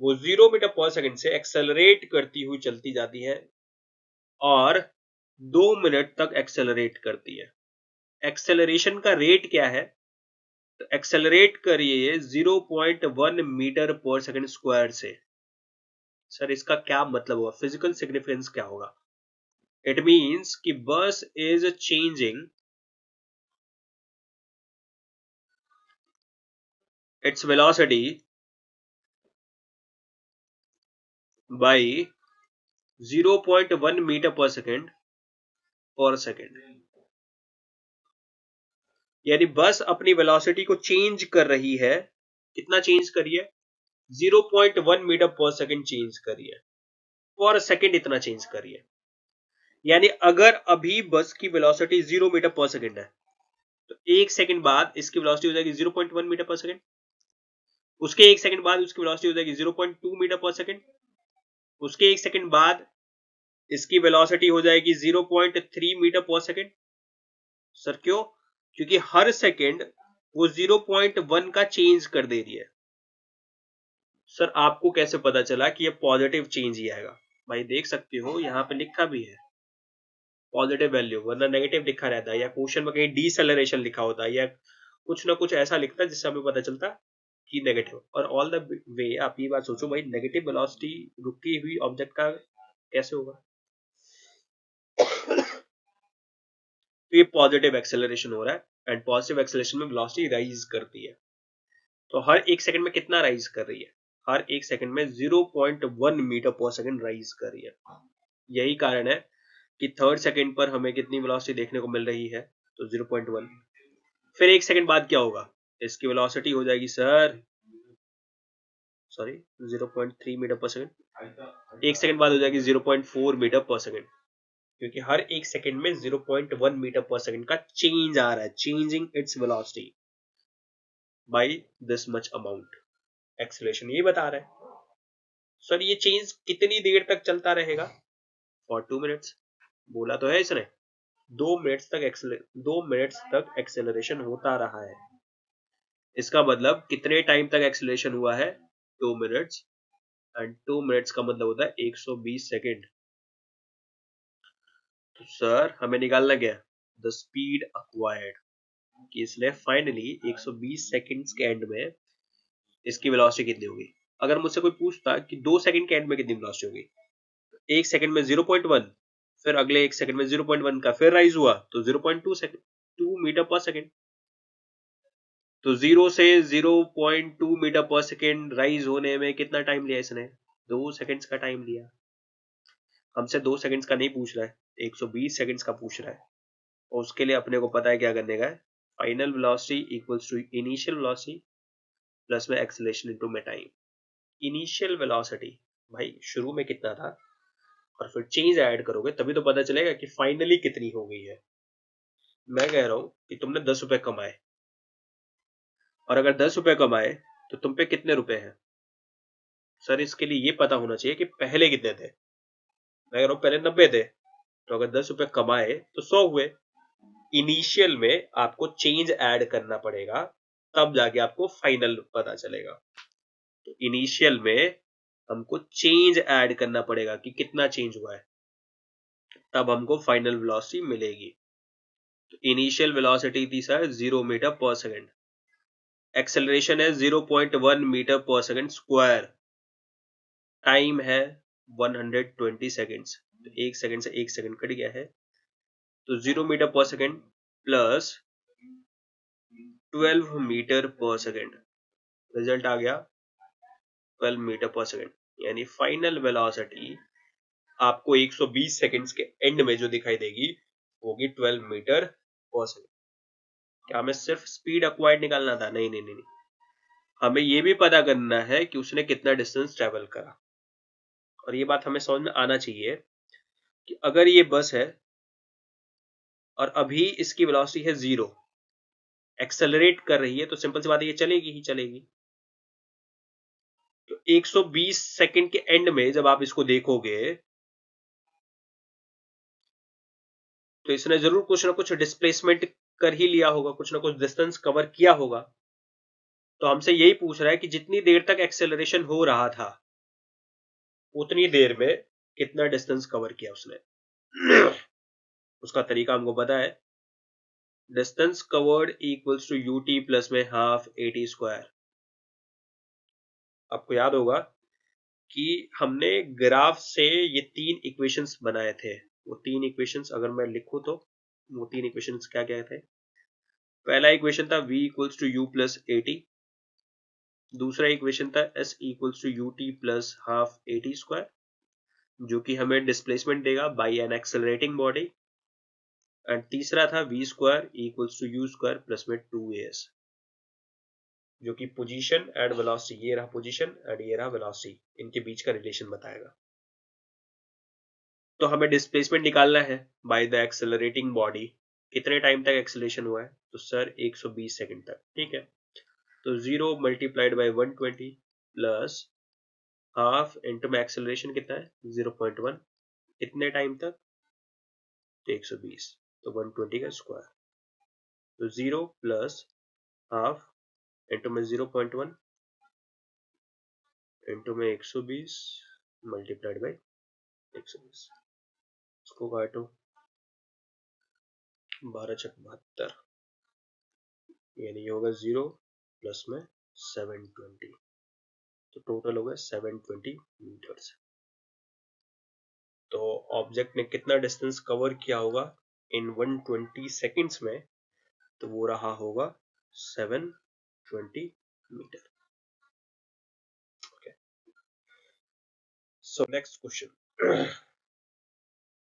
वो 0 मीटर पर सेकंड से एक्सेलरेट करती हुई चलती जाती है और 2 मिनट तक एक्सेलरेट करती है। एक्सेलरेशन का रेट क्या है? तो एक्सेलरेट करिए 0.1 मीटर पर सेकंड स्क्वायर से। सर इसका क्या मतलब होगा? फिजिकल सिग्निफिकेंस क्या होगा? इट मींस कि bus is changing its velocity by 0.1 metre per second per second. यानी बस अपनी वेलोसिटी को चेंज कर रही है। कितना चेंज करिए? 0.1 मीटर पर सेकंड चेंज करिए, पर सेकंड इतना चेंज करिए। यानी अगर अभी बस की वेलोसिटी 0 मीटर पर सेकंड है, तो एक सेकंड बाद इसकी वेलोसिटी हो जाएगी 0.1 मीटर पर सेकंड। उसके एक सेकंड बाद उसकी वेलोसिटी हो जाएगी 0.2 मीटर पर सेकंड। उसके एक सेकंड बाद इसकी वेलोसिटी हो जाएगी 0.3 मीटर पर सेकंड। सर क्यों? क्योंकि हर सेकंड वो 0.1 का चेंज कर दे रही है। सर आपको कैसे पता चला कि ये पॉजिटिव चेंज ही आएगा? भाई देख सकते हो यहां पे लिखा भी है पॉजिटिव वैल्यू, वरना नेगेटिव लिखा रहता है, या क्वेश्चन में कहीं डीसेलरेशन लिखा होता है, या कुछ ना कुछ ऐसा लिखता है जिससे हमें पता चलता कि नेगेटिव। और ऑल द वे आप ये बात सोचो भाई, नेगेटिव वेलोसिटी रुकी हुई ऑब्जेक्ट का कैसे होगा? तो ये पॉजिटिव एक्सेलरेशन हो रहा है एंड पॉजिटिव एक्सेलरेशन में वेलोसिटी राइज करती है। तो हर एक सेकंड में कितना राइज कर रही है? हर एक सेकंड में 0.1 मीटर पर सेकंड राइज कर रही है। यही कारण है कि थर्ड सेकंड पर हमें कितनी वेलोसिटी देखने को मिल रही है, तो 0.1। फिर एक सेकंड बाद क्या होगा? इसकी वेलोसिटी हो जाएगी sir, sorry 0.3 metre per second. एक सेकंड बाद हो जाएगी 0.4 मीटर पर सेकंड, क्योंकि हर एक सेकंड में 0.1 मीटर पर सेकंड का चेंज आ रहा है, changing its velocity by this much amount. Acceleration ये बता रहा है। सर ये चेंज कितनी देर तक चलता रहेगा? For 2 minutes. बोला तो है इसने 2 मिनट्स तक एक्सेलरेशन होता रहा है। इसका मतलब कितने टाइम तक एक्सेलरेशन हुआ है? 2 मिनट्स। एंड 2 मिनट्स का मतलब होता है 120 सेकेंड। तो सर हमें निकालना क्या? द स्पीड अक्वायर्ड, कि इसने फाइनली 120 सेकेंड्स के एंड में इसकी वेलोसिटी कितनी होगी। अगर मुझसे कोई पूछता कि 2 सेकंड के एंड में कितनी वेलोसिटी होगी, एक सेकंड में 0.1, फिर अगले एक सेकंड में 0.1 का फिर राइज हुआ तो 0.2 सेकंड, 2 मीटर पर सेकंड। तो 0 से 0.2 मीटर पर सेकंड राइज होने में कितना टाइम लिया इसने? 2 सेकंड्स का टाइम लिया। हमसे 2 सेकंड्स का नहीं पूछ रहा है, 120 सेकंड्स का पूछ रहा है। और उसके लिए अपने को पता है क्या करने का है, final velocity equals to initial velocity plus में एक्सेलरेशन इनटू में टाइम। इनिशियल वेलोसिटी भाई शुरू में कितना था, और फिर चेंज ऐड करोगे तभी तो पता चलेगा कि फाइनली कितनी हो गई है। मैं कह रहा हूं कि तुमने 10 रुपए कमाए, और अगर 10 रुपए कमाए तो तुम पे कितने रुपए हैं? सर इसके लिए ये पता होना चाहिए कि पहले कितने थे। मैं कह रहा हूं पहले 90 थे, तो अगर 10 रुपए कमाए तो 100 हुए। इनिशियल में आपको चेंज ऐड करना पड़ेगा, तब जाके आपको फाइनल पता चलेगा। तो इनिशियल में हमको चेंज ऐड करना पड़ेगा कि कितना चेंज हुआ है, तब हमको फाइनल वेलोसिटी मिलेगी। तो इनिशियल वेलोसिटी थी sir 0 metre per second. Acceleration है 0.1 metre per second square. Time है 120 सेकंड्स। तो एक सेकंड से एक सेकंड कट गया है, तो 0 metre per second plus 12 metre per second, result आ गया 12 मीटर पर सेकंड। यानी फाइनल वेलोसिटी आपको 120 सेकंड्स के एंड में जो दिखाई देगी होगी 12 मीटर पर सेकंड। क्या हमें सिर्फ स्पीड अक्वायर्ड निकालना था? नहीं नहीं नहीं, नहीं। हमें यह भी पता करना है कि उसने कितना डिस्टेंस ट्रेवल करा। और ये बात हमें समझ में आना चाहिए कि अगर ये बस है और अभी इसकी वेलोसिटी है 0, एक्सेलरेट कर रही है, तो सिंपल सी बात है ये चलेगी ही चलेगी। तो 120 सेकंड के एंड में जब आप इसको देखोगे तो इसने जरूर कुछ ना कुछ डिस्प्लेसमेंट कर ही लिया होगा, कुछ ना कुछ डिस्टेंस कवर किया होगा। तो हमसे यही पूछ रहा है कि जितनी देर तक एक्सेलरेशन हो रहा था उतनी देर में कितना डिस्टेंस कवर किया उसने। उसका तरीका हमको पता है, distance covered equals to UT plus में हाफ एटी स्क्वायर। आपको याद होगा कि हमने ग्राफ से ये 3 इक्वेशंस बनाए थे। वो 3 इक्वेशंस अगर मैं लिखूं तो वो 3 इक्वेशंस क्या क्या थे? पहला इक्वेशन था v equals to U plus AT. दूसरा इक्वेशन था s equals to U T plus half AT square, जो कि हमें डिस्प्लेसमेंट देगा by an accelerating body. And तीसरा था v square equals to U square plus में 2as, जो कि पोजीशन एंड वेलोसिटी, ये रहा पोजीशन एंड ये रहा वेलोसिटी, इनके बीच का रिलेशन बताएगा। तो हमें डिस्प्लेसमेंट निकालना है बाय द एक्सेलरेटिंग बॉडी। कितने टाइम तक एक्सेलरेशन हुआ है? तो सर 120 सेकंड तक। ठीक है, तो 0 multiplied by 120 plus half into में एक्सेलरेशन कितना है 0.1, कितने टाइम तक? तो 120, तो 120 का स्क्वायर। तो 0 प्लस हाफ इंटू में 0.1 इंटू में 120 मल्टीप्लाइड बाय 120। इसको काटो, 12 छक 72, यानी ये होगा 0 प्लस में 720, तो टोटल होगा 720 मीटर्स। तो ऑब्जेक्ट ने कितना डिस्टेंस कवर किया होगा? इन 120 सेकेंड्स में, तो वो रहा होगा 720 metre. Okay. So next question.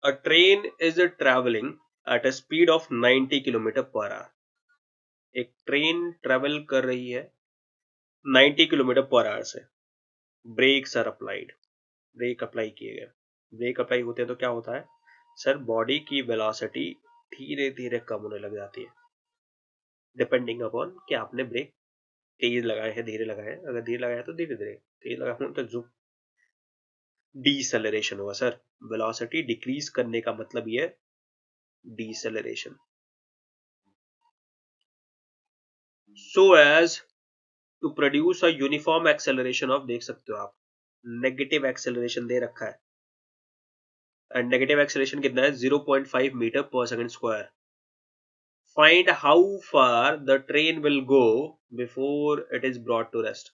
A train is traveling at a speed of 90 kilometre per hour. एक ट्रेन ट्रेवल कर रही है 90 किलोमीटर पर आवर से. Brakes are applied. Brake apply किए गए. ब्रेक अप्लाई होते हैं तो क्या होता है सर, बॉडी की वेलोसिटी धीरे धीरे कम होने लग जाती है, डिपेंडिंग अपॉन कि आपने ब्रेक तेज लगाए हैं धीरे लगाए हैं. अगर धीरे लगाया तो धीरे धीरे, तेज लगाए तो जो डीसेलरेशन होगा सर. वेलोसिटी डिक्रीज करने का मतलब ये deceleration. So as to produce a uniform acceleration of, देख सकते हो आप नेगेटिव एक्सेलरेशन दे रखा है. एंड नेगेटिव एक्सेलरेशन कितना है 0.5 metre per second square. Find how far the train will go before it is brought to rest.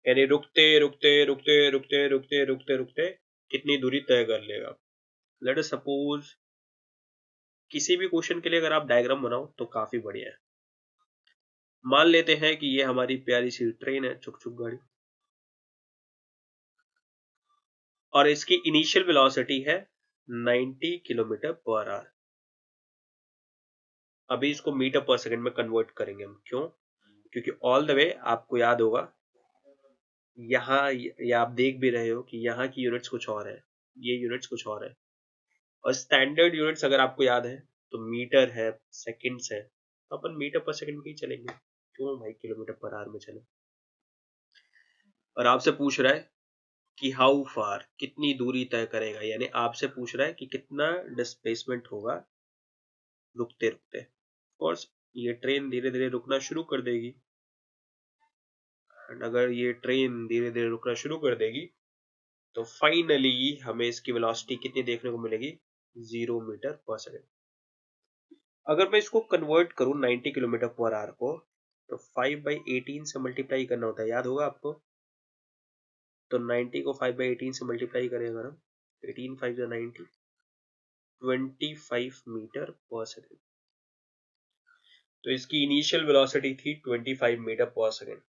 यानी रुकते रुकते रुकते रुकते रुकते रुकते रुकते कितनी दूरी तय कर लेगा. लेट अस सपोज किसी भी क्वेश्चन के लिए अगर आप डायग्राम बनाओ तो काफी बढ़िया है. मान लेते हैं कि ये हमारी प्यारी सी ट्रेन है, चुक चुक गाड़ी, और इसकी इनिशियल वेलोसिटी है 90 किलोमीटर पर आवर. अभी इसको मीटर पर सेकंड में कन्वर्ट करेंगे हम. क्यों? क्योंकि ऑल द वे आपको याद होगा यहाँ, या आप देख भी रहे हो कि यहाँ की यूनिट्स कुछ और है, ये यूनिट्स कुछ और है. और स्टैंडर्ड यूनिट्स अगर आपको याद है तो मीटर है, सेकंड्स है, तो अपन मीटर पर सेकंड में ही चलेंगे. क्यों भाई किलोमीटर पर आवर में चले. और आपसे पूछ रहा है कि हाउ फार, कितनी दूरी तय करेगा, यानी आपसे पूछ रहा है कि कितना डिस्प्लेसमेंट होगा रुकते रुकते. कोर्स ये ट्रेन धीरे धीरे रुकना शुरू कर देगी. एंड अगर ये ट्रेन धीरे धीरे रुकना शुरू कर देगी तो फाइनली हमें इसकी वेलोसिटी कितनी देखने को मिलेगी 0 मीटर पर सेकंड. अगर मैं इसको कन्वर्ट करूं 90 किलोमीटर पर आवर को, तो 5/18 से मल्टीप्लाई करना होता है, याद होगा आपको. तो 90 को 5/18 से मल्टीप्लाई करें अगर हम, 18 5 90, 25 मीटर पर सेकंड. तो इसकी इनिशियल वेलोसिटी थी 25 metre per second.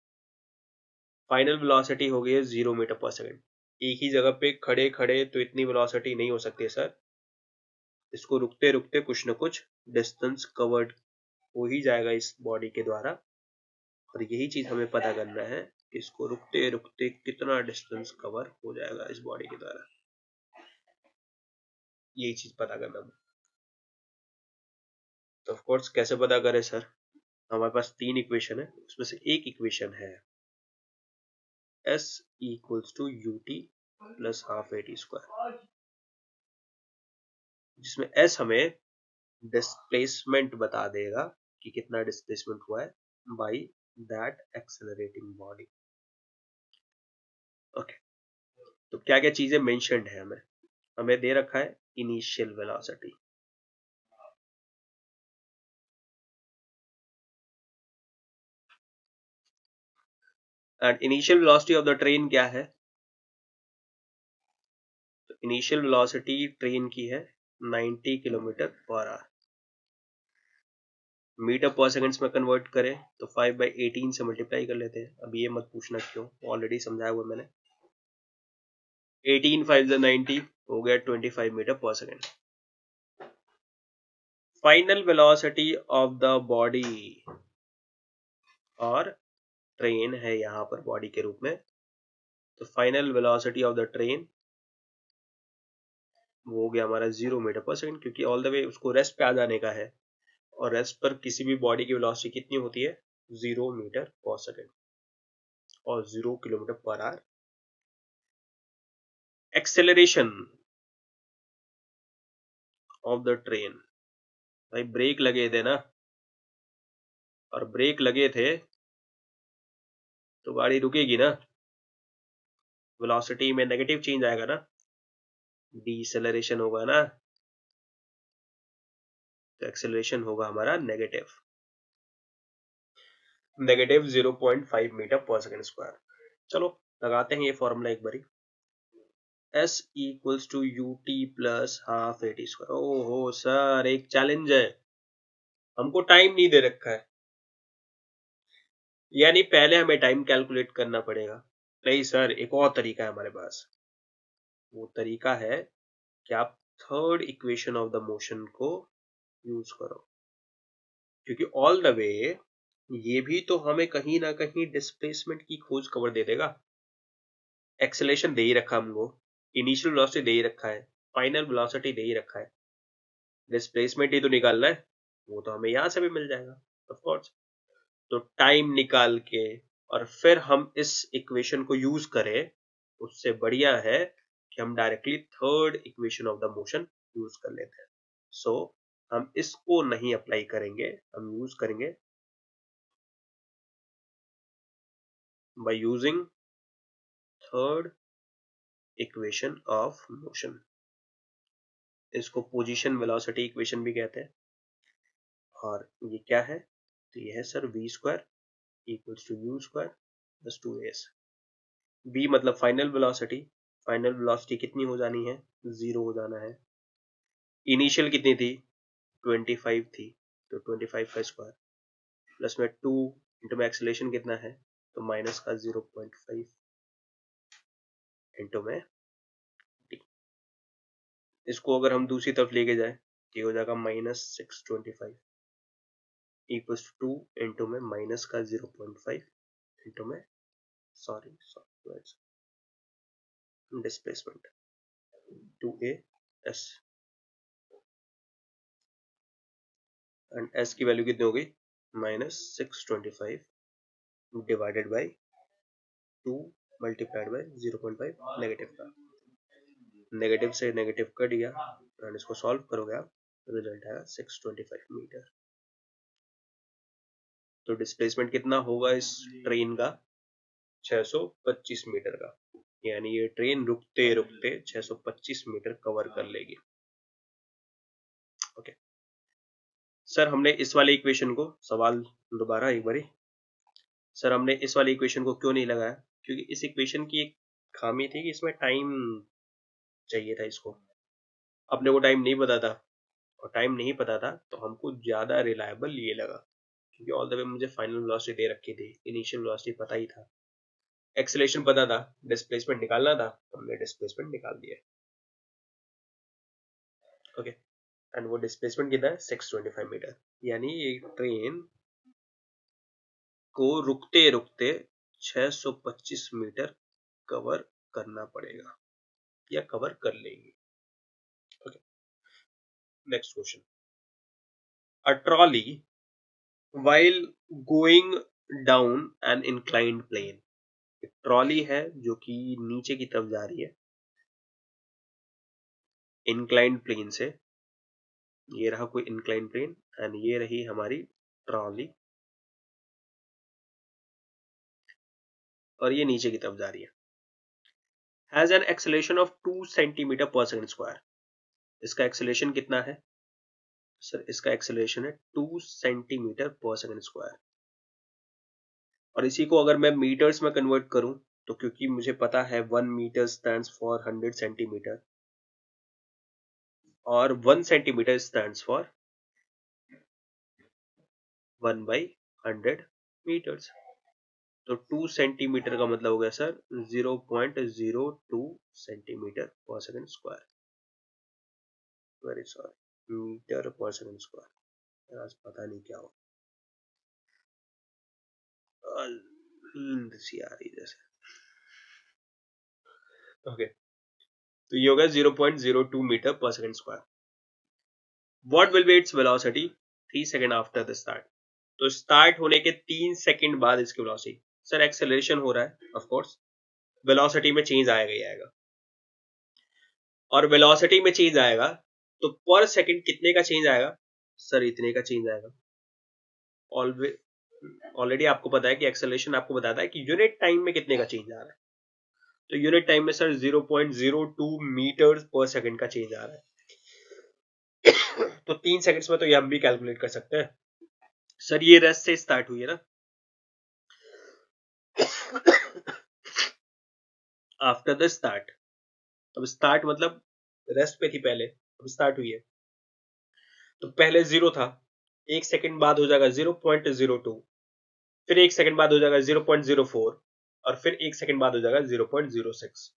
Final velocity हो गई है 0 मीटर पर सेकंड. एक ही जगह पे खड़े खड़े तो इतनी वेलोसिटी नहीं हो सकती सर. इसको रुकते रुकते कुछ न कुछ डिस्टेंस कवर्ड हो ही जाएगा इस बॉडी के द्वारा. और यही चीज हमें पता करना है कि इसको रुकते रुकते कितना डिस्टेंस कवर हो जाएगा इस बॉडी के द्वारा. यही चीज पता करना है. तो ऑफ कोर्स कैसे पता करें सर, हमारे पास 3 इक्वेशन है, उसमें से एक इक्वेशन है S equals to ut plus half at square, जिसमें S हमें डिस्प्लेसमेंट बता देगा कि कितना डिस्प्लेसमेंट हुआ है by that accelerating body. Okay. तो क्या क्या चीजें मेंशन्ड है, हमें हमें दे रखा है initial velocity. And initial velocity of the train क्या है, तो इनिशियल वेलोसिटी ट्रेन की है 90 किलोमीटर पर आवर. मीटर पर सेकंड्स में कन्वर्ट करें तो 5/18 से मल्टीप्लाई कर लेते हैं. अब ये मत पूछना क्यों, ऑलरेडी समझाया हुआ मैंने. 18 5 90 हो गया 25 metre per second. Final velocity of the body, और ट्रेन है यहां पर बॉडी के रूप में, तो final velocity of the train वो हो गया हमारा 0 मीटर पर सेकंड, क्योंकि ऑल द वे उसको रेस्ट पे आ जाने का है. और रेस्ट पर किसी भी बॉडी की वेलोसिटी कितनी होती है 0 मीटर पर सेकंड और 0 kilometre per our. Acceleration of the train, भाई ब्रेक लगे थे ना, और ब्रेक लगे थे तो गाड़ी रुकेगी ना, वेलोसिटी में नेगेटिव चेंज आएगा ना, डीसेलरेशन होगा ना, तो एक्सेलरेशन होगा हमारा negative 0.5 metre per second square. चलो लगाते हैं ये फॉर्मूला एक बारी. s equals to ut plus half at square. ओहो सर, एक चैलेंज है, हमको टाइम नहीं दे रखा है, यानी पहले हमें टाइम कैलकुलेट करना पड़ेगा। नहीं सर, एक और तरीका है हमारे पास। वो तरीका है कि आप third equation of the motion को यूज करो, क्योंकि ऑल द वे ये भी तो हमें कहीं ना कहीं डिस्प्लेसमेंट की खोज कवर दे देगा। एक्सेलेरेशन दे ही रखा हमको, इनिशियल वेलोसिटी दे ही रखा है, फाइनल वेलोसिटी दे ही रखा है, डिस्प्लेसमेंट ही तो निकालना है, वो तो हमें यहां से भी मिल जाएगा ऑफ कोर्स। तो टाइम निकाल के और फिर हम इस इक्वेशन को यूज करें, उससे बढ़िया है कि हम directly third equation of the motion use कर लेते हैं। सो हम इसको नहीं अप्लाई करेंगे, हम यूज करेंगे by using third equation of motion. इसको पोजीशन वेलोसिटी इक्वेशन भी कहते हैं। और ये क्या है, तो ये है sir v square equals to u square plus 2as। v मतलब फाइनल वेलोसिटी, फाइनल वेलोसिटी कितनी हो जानी है, 0 हो जाना है। इनिशियल कितनी थी, 25 थी, तो 25 का स्क्वायर प्लस में 2 इंटू में एक्सेलेरेशन कितना है, तो माइनस का 0.5 इंटू में t। इसको अगर हम दूसरी तरफ लेके जाए तो ये हो जाएगा -625 इक्वल्स टू 2 इंटू में माइनस का 0.5 इंटू में sorry displacement 2as, and s की वैल्यू कितनी हो गई, -625 divided by 2 multiplied by 0.5, negative का, नेगेटिव से नेगेटिव कट गया, एंड इसको सॉल्व करोगे आप, रिजल्ट आएगा 625 मीटर। तो डिस्प्लेसमेंट कितना होगा इस ट्रेन का, 625 मीटर का, यानी ये ट्रेन रुकते रुकते 625 मीटर कवर कर लेगी। ओके सर, हमने इस वाले इक्वेशन को, सवाल दोबारा एक बारी, सर हमने इस वाले इक्वेशन को क्यों नहीं लगाया, क्योंकि इस इक्वेशन की एक खामी थी कि इसमें टाइम चाहिए था। इसको अपने को टाइम नहीं पता था, और टाइम नहीं पता था तो हमको ज्यादा रिलायबल ये लगा, क्योंकि ऑल द वे मुझे फाइनल वेलोसिटी दे रखी थी, इनिशियल वेलोसिटी पता ही था, एक्सेलरेशन पता था, डिस्प्लेसमेंट निकालना था, तो हमने डिस्प्लेसमेंट निकाल दिया। ओके, एंड वो डिस्प्लेसमेंट कितना है, 625 मीटर, यानी ये ट्रेन को रुकते रुकते 625 मीटर कवर करना पड़ेगा, या कवर कर लेगी। Okay, next question. A trolley while going down an inclined plane, trolley है जो कि नीचे की तरफ जा रही है इंक्लाइंड प्लेन से, ये रहा कोई इंक्लाइंड प्लेन, एंड ये रही हमारी ट्रॉली, और ये नीचे की तरफ जा रही है, has an acceleration of 2 centimetre per second square. इसका एक्सेलरेशन कितना है सर, इसका एक्सेलरेशन है 2 सेंटीमीटर पर सेकंड स्क्वायर। और इसी को अगर मैं मीटर्स में कन्वर्ट करूं, तो क्योंकि मुझे पता है 1 मीटर स्टैंड्स फॉर 100 सेंटीमीटर, और 1 सेंटीमीटर स्टैंड्स फॉर 1/100 मीटर्स। तो 2 सेंटीमीटर का मतलब हो गया sir 0.02 centimetre per second square, very sorry, metre per second square, आज पता नहीं क्या हो, नींद सी आ रही जैसे। ओके, तो ये होगा 0.02 metre per second square. What will be its velocity 3 second after the start. तो स्टार्ट होने के 3 सेकंड बाद इसकी वेलोसिटी, सर एक्सेलरेशन हो रहा है ऑफ कोर्स, वेलोसिटी में चेंज आएगा ही आएगा, और वेलोसिटी में चेंज आएगा तो पर सेकंड कितने का चेंज आएगा, सर इतने का चेंज आएगा। ऑलरेडी आपको पता है कि एक्सेलरेशन आपको बताता है कि यूनिट टाइम में कितने का चेंज आ रहा है, तो यूनिट टाइम में सर 0.02 मीटर पर सेकंड का चेंज आ रहा है। तो 3 सेकंड्स में तो ये हम भी कैलकुलेट कर सकते हैं। सर ये रेस्ट से स्टार्ट हुई है ना, आफ्टर द स्टार्ट अब स्टार्ट मतलब रेस्ट पे थी पहले, अब स्टार्ट हुई है, तो पहले 0 था, 1 सेकंड बाद हो जाएगा 0.02, फिर 1 सेकंड बाद हो जाएगा 0.04, और फिर 1 सेकंड बाद हो जाएगा 0.06।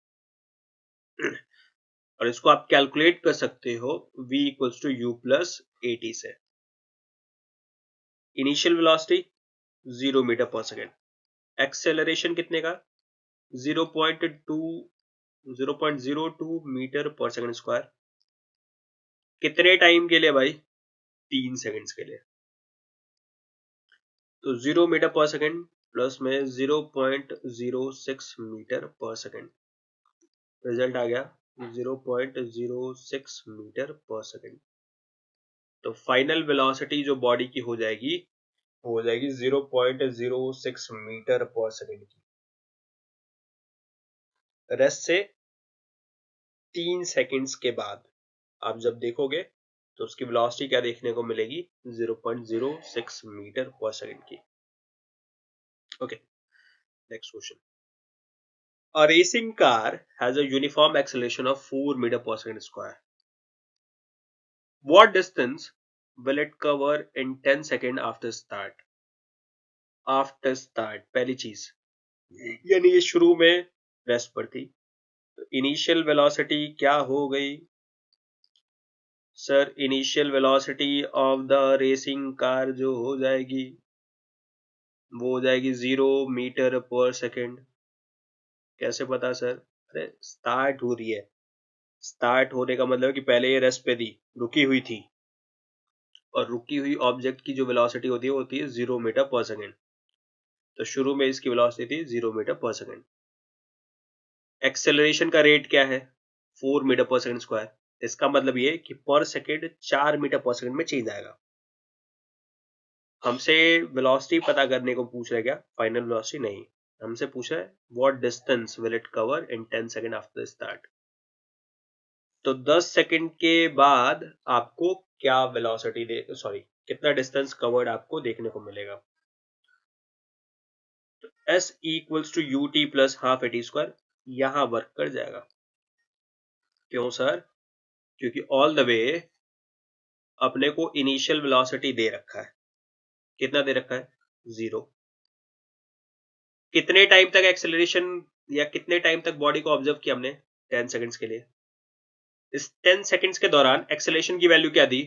और इसको आप कैलकुलेट कर सकते हो v equals to U plus AT से। Initial velocity 0 metre per second, acceleration कितने का 0.02 मीटर पर सेकेंड स्क्वायर, कितने टाइम के लिए भाई, 3 सेकंड्स के लिए। तो 0 मीटर पर सेकेंड प्लस में 0.06 मीटर पर सेकेंड, रिजल्ट आ गया 0.06 मीटर पर सेकेंड। तो फाइनल वेलोसिटी जो बॉडी की हो जाएगी वो हो जाएगी 0.06 मीटर पर सेकेंड की। रेस्ट से 3 सेकंड्स के बाद आप जब देखोगे तो उसकी वेलोसिटी क्या देखने को मिलेगी, 0.06 मीटर पर सेकेंड की। Okay, next question. A racing car has a uniform acceleration of 4 meter per second square. What distance will it cover in 10 seconds after start? After start, पहली चीज, यानी ये शुरू में रेस्ट पर थी, तो इनिशियल वेलोसिटी क्या हो गई sir, initial velocity of the racing car जो हो जाएगी वो हो जाएगी 0 मीटर पर सेकेंड। कैसे पता सर, अरे स्टार्ट हो रही है, स्टार्ट होने का मतलब कि पहले ये रेस्ट पे थी, रुकी हुई थी, और रुकी हुई ऑब्जेक्ट की जो वेलोसिटी होती है 0 मीटर पर सेकेंड। तो शुरू में इसकी वेलोसिटी थी 0 मीटर पर सेकेंड। एक्सेलरेशन का रेट क्या है, 4 मीटर पर सेकेंड स्क्वायर। इसका मतलब ये कि पर सेकेंड 4 मीटर पर सेकेंड में चेंज आएगा। हमसे वेलोसिटी पता करने को पूछ रहा है, क्या फाइनल वेलोसिटी नहीं, हमसे पूछा है what distance will it cover in 10 second after start. तो 10 सेकेंड के बाद आपको क्या वेलोसिटी कितना डिस्टेंस कवर्ड आपको देखने को मिलेगा। तो S equals to U T plus half AT square यहां वर्क कर जाएगा। क्यों सर, क्योंकि ऑल द वे अपने को इनिशियल वेलोसिटी दे रखा है, कितना दे रखा है 0। कितने टाइम तक एक्सेलरेशन या कितने टाइम तक बॉडी को ऑब्जर्व किया हमने, 10 सेकंड्स के लिए। इस 10 सेकंड्स के दौरान एक्सेलरेशन की वैल्यू क्या दी,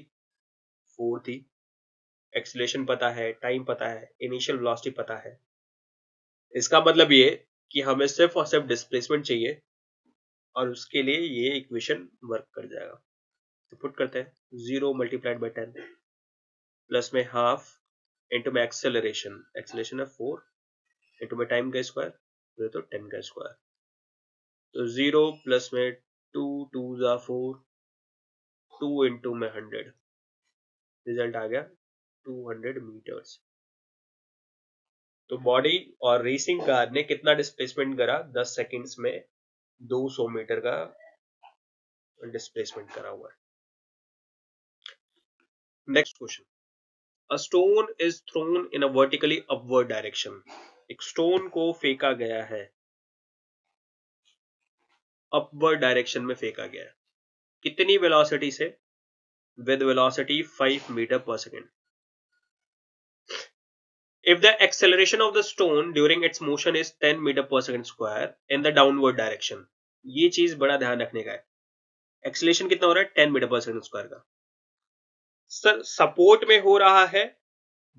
4 थी। एक्सेलरेशन पता है, टाइम पता है, इनिशियल वेलोसिटी पता है। इसका मतलब ये कि हमें सिर्फ और सिर्फ डिस्प्लेसमेंट चाहिए, और उसके लिए ये इक्वेशन वर्क कर जाएगा। तो पुट करते हैं 0 मल्टीप्लाइड बाई 10 प्लस में हाफ इंटू में एक्सेलरेशन, एक्सेलरेशन है 4 इंटू में टाइम का स्क्वायर तो 10 का स्क्वायर। तो 0 प्लस में 2 2 जा 4, 2 इंटू में 100, रिजल्ट आ गया 200 मीटर्स। तो बॉडी और रेसिंग कार ने कितना डिस्प्लेसमेंट करा, 10 सेकंड्स में 200 मीटर का डिस्प्लेसमेंट करा हुआ है। Next question. A stone is thrown in a vertically upward direction. एक स्टोन को फेंका गया है, अपवर्ड डायरेक्शन में फेंका गया है, कितनी वेलोसिटी से, with velocity 5 metre per second. If the acceleration of the stone during its motion is 10 meter per second square in the downward direction, ये चीज बड़ा ध्यान रखने का है। एक्सेलरेशन कितना हो रहा है, 10 मीटर पर सेकेंड स्क्वायर का। सर सपोर्ट में हो रहा है,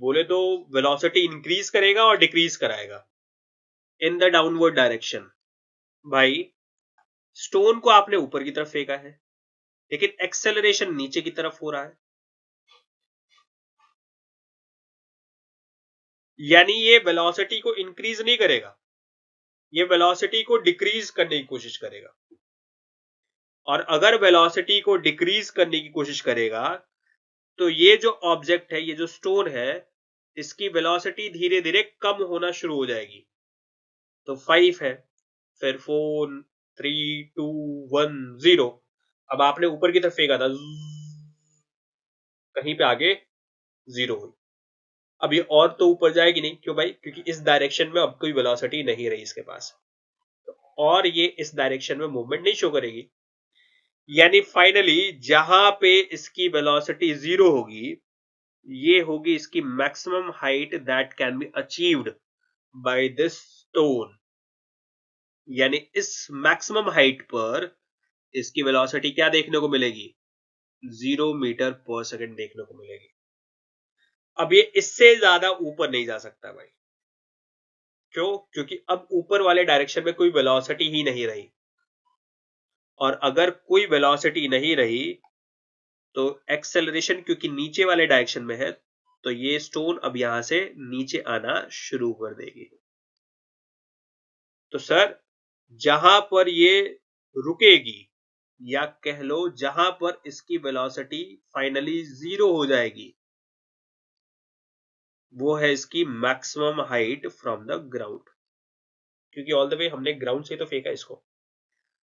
बोले तो वेलोसिटी इंक्रीज करेगा और डिक्रीज कराएगा इन द डाउनवर्ड डायरेक्शन। भाई स्टोन को आपने ऊपर की तरफ फेंका है, लेकिन एक्सेलरेशन नीचे की तरफ हो रहा है, यानी ये वेलोसिटी को इंक्रीज नहीं करेगा, ये वेलोसिटी को डिक्रीज करने की कोशिश करेगा। और अगर वेलोसिटी को डिक्रीज करने की कोशिश करेगा तो ये जो ऑब्जेक्ट है, ये जो स्टोन है, इसकी वेलोसिटी धीरे धीरे कम होना शुरू हो जाएगी। तो 5 है, फिर 4 3 2 1 0। अब आपने ऊपर की तरफ फेंका था, कहीं पे आगे 0 हुई। अब ये और तो ऊपर जाएगी नहीं, क्यों भाई, क्योंकि इस डायरेक्शन में अब कोई वेलोसिटी नहीं रही इसके पास, और ये इस डायरेक्शन में मूवमेंट नहीं शो करेगी। यानी फाइनली जहां पे इसकी वेलोसिटी 0 होगी, ये होगी इसकी maximum height that can be achieved by this stone. यानी इस मैक्सिमम हाइट पर इसकी वेलोसिटी क्या देखने को मिलेगी? 0 मीटर पर सेकेंड देखने को मिलेगी। अब ये इससे ज्यादा ऊपर नहीं जा सकता भाई। क्यों? क्योंकि अब ऊपर वाले डायरेक्शन में कोई वेलोसिटी ही नहीं रही, और अगर कोई वेलोसिटी नहीं रही तो एक्सेलरेशन क्योंकि नीचे वाले डायरेक्शन में है, तो ये स्टोन अब यहां से नीचे आना शुरू कर देगी। तो सर जहां पर ये रुकेगी, या कह लो जहां पर इसकी वेलोसिटी फाइनली 0 हो जाएगी, वो है इसकी maximum height from the ground. क्योंकि ऑल द वे हमने ग्राउंड से तो फेंका इसको,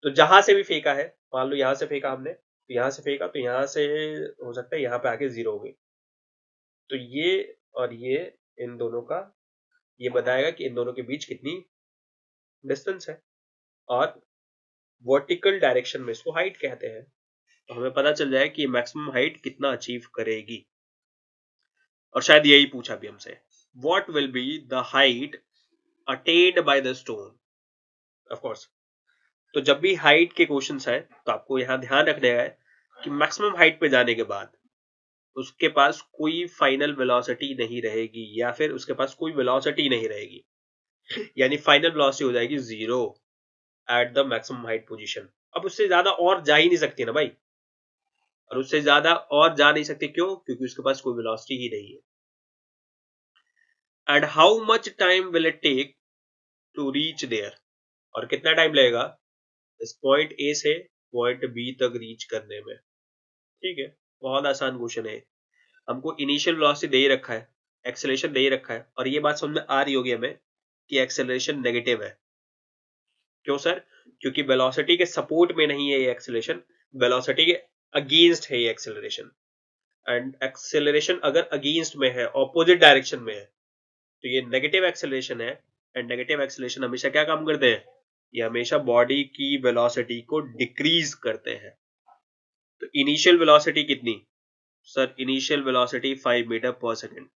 तो जहां से भी फेंका है, मान लो यहां से फेंका हमने, तो यहां से फेंका तो यहां से हो सकता है यहां पे आके 0 हो गई। तो ये और ये इन दोनों का ये बताएगा कि इन दोनों के बीच कितनी डिस्टेंस है, और वर्टिकल डायरेक्शन में इसको हाइट कहते हैं। तो हमें पता चल जाए कि मैक्सिमम हाइट कितना अचीव करेगी। और शायद यही पूछा भी हमसे, what will be the height attend bye the stone. Of course, तो जब भी हाइट के क्वेश्चंस आए तो आपको यहां ध्यान रखने का है कि मैक्सिमम हाइट पे जाने के बाद उसके पास कोई फाइनल वेलोसिटी नहीं रहेगी, या फिर उसके पास कोई वेलोसिटी नहीं रहेगी, यानी फाइनल वेलोसिटी हो जाएगी 0 at the maximum height position. अब उससे ज्यादा और जा ही नहीं सकती ना भाई, और उससे ज्यादा और जा नहीं सकती। क्यों? क्योंकि उसके पास कोई वेलोसिटी ही नहीं है। And how much time will it take to reach there, और कितना टाइम लगेगा इस पॉइंट ए से पॉइंट बी तक रीच करने में। ठीक है, बहुत आसान क्वेश्चन है। हमको इनिशियल वेलोसिटी दे ही रखा है, एक्सेलरेशन दे ही रखा है, और ये बात समझ में आ रही होगी हमें कि एक्सेलरेशन नेगेटिव है। क्यों सर? क्योंकि वेलोसिटी के सपोर्ट में नहीं है ये एक्सेलरेशन, वेलोसिटी के अगेंस्ट है ये एक्सेलरेशन। एंड एक्सेलरेशन अगर अगेंस्ट में है, ऑपोजिट डायरेक्शन में है, तो ये नेगेटिव एक्सेलरेशन है। एंड नेगेटिव एक्सेलरेशन हमेशा क्या काम करते हैं? ये हमेशा बॉडी की वेलोसिटी को डिक्रीज करते हैं। तो इनिशियल वेलोसिटी कितनी? Sir initial velocity 5 metre per second.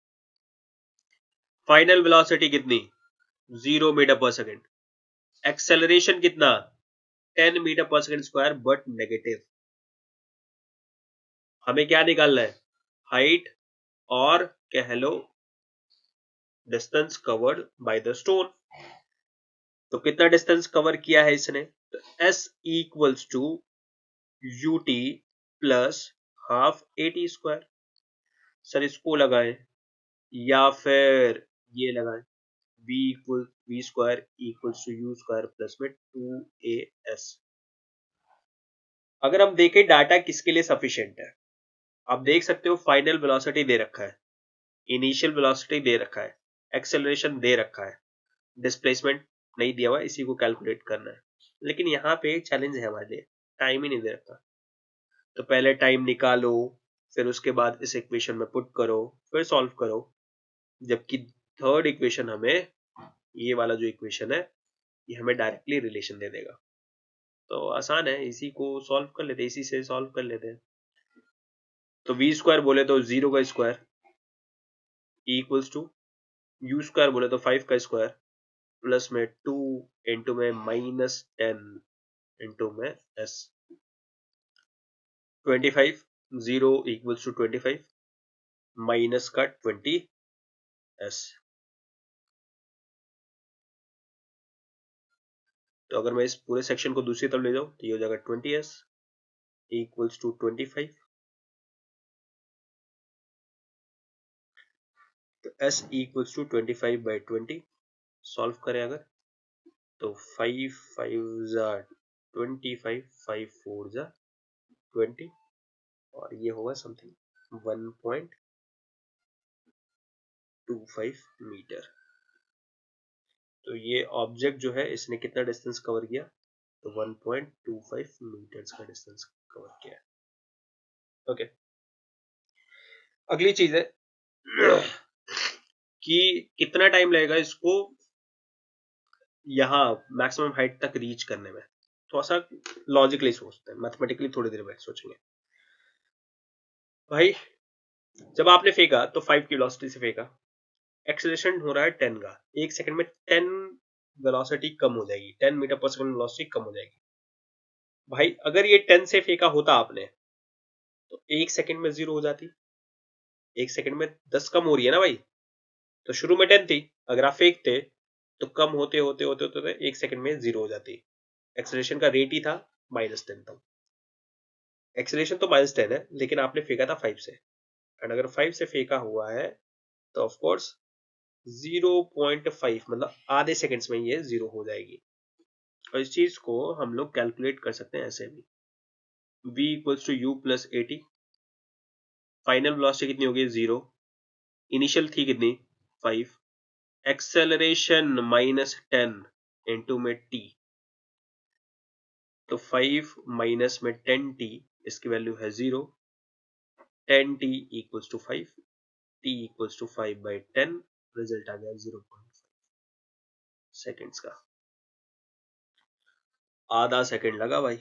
Final velocity कितनी? 0 मीटर पर सेकेंड। एक्सेलरेशन कितना? 10 metre per second square, but negative. हमें क्या निकालना है? हाइट और कह लो distance covered by the stone. तो कितना डिस्टेंस कवर किया है इसने? तो S equals to UT plus half AT square. Sir इसको लगाएं या फिर ये लगाएं, V square equals to U square plus में 2AS। अगर हम देखें डाटा किसके लिए सफिशिएंट है, आप देख सकते हो फाइनल वेलोसिटी दे रखा है, इनिशियल वेलोसिटी दे रखा है, एक्सेलरेशन दे रखा है, डिस्प्लेसमेंट नहीं दिया हुआ, इसी को कैलकुलेट करना है। लेकिन यहाँ पे एक चैलेंज है हमारे लिए, टाइम ही नहीं दे रखा। तो पहले टाइम निकालो, फिर उसके बाद इस इक्वेशन में पुट करो, फिर सॉल्व करो। जबकि थर्ड इक्वेशन हमें, ये वाला जो इक्वेशन है, ये हमें डायरेक्टली रिलेशन दे देगा। तो आसान है, इसी को सॉल्व कर लेते हैं, इसी से सॉल्व कर लेते हैं। तो V स्क्वायर बोले तो 0 का square equals to U square बोले तो 5 का स्क्वायर प्लस में 2 इंटू में -10 इंटू में S। 25, 0 इक्वल्स टू 25 माइनस का 20S। तो अगर मैं इस पूरे सेक्शन को दूसरी तरफ ले जाऊं तो ये हो जाएगा 20S इक्वल्स टू 25। तो S इक्वल्स टू 25/20 सॉल्व करें अगर, तो 5 5 जा 25, 5 4 जा 20, और ये होगा समथिंग 1.25 मीटर। तो ये ऑब्जेक्ट जो है इसने कितना डिस्टेंस कवर किया? तो 1.25 मीटर्स का डिस्टेंस कवर किया। ओके, अगली चीज है कि कितना टाइम लगेगा इसको यहां मैक्सिमम हाइट तक रीच करने में। थोड़ा सा लॉजिकली सोचते हैं, मैथमेटिकली थोड़ी देर बाद सोचेंगे। भाई जब आपने फेंका तो 5 की वेलोसिटी से फेंका, एक्सेलरेशन हो रहा है 10 का, एक सेकंड में 10 वेलोसिटी कम हो जाएगी, 10 मीटर पर सेकंड वेलोसिटी कम हो जाएगी। भाई अगर ये 10 से फेंका होता आपने तो एक सेकंड में 0 हो जाती, एक सेकंड में 10 कम हो रही है ना भाई, तो शुरू में 10 थी, अगर आप फेंकते तो कम होते होते होते होते एक सेकंड में 0 हो जाती। एक्सेलरेशन का रेट ही था -10 था। एक्सेलरेशन तो -10 है, लेकिन आपने फेंका था 5 से, एंड अगर 5 से फेंका हुआ है तो ऑफ कोर्स 0.5 मतलब आधे सेकंड्स में ये 0 हो जाएगी। और इस चीज को हम लोग कैलकुलेट कर सकते हैं ऐसे भी, v equals to U plus A T, final velocity कितनी होगी 0, इनिशियल थी कितनी 5, एक्सेलरेशन -10 इंटू में t, तो 5 माइनस में 10t, इसकी वैल्यू है 0, 10t equals to 5, t equals to 5/10, result आ गया 0.5 सेकेंड्स का। आधा सेकंड लगा भाई,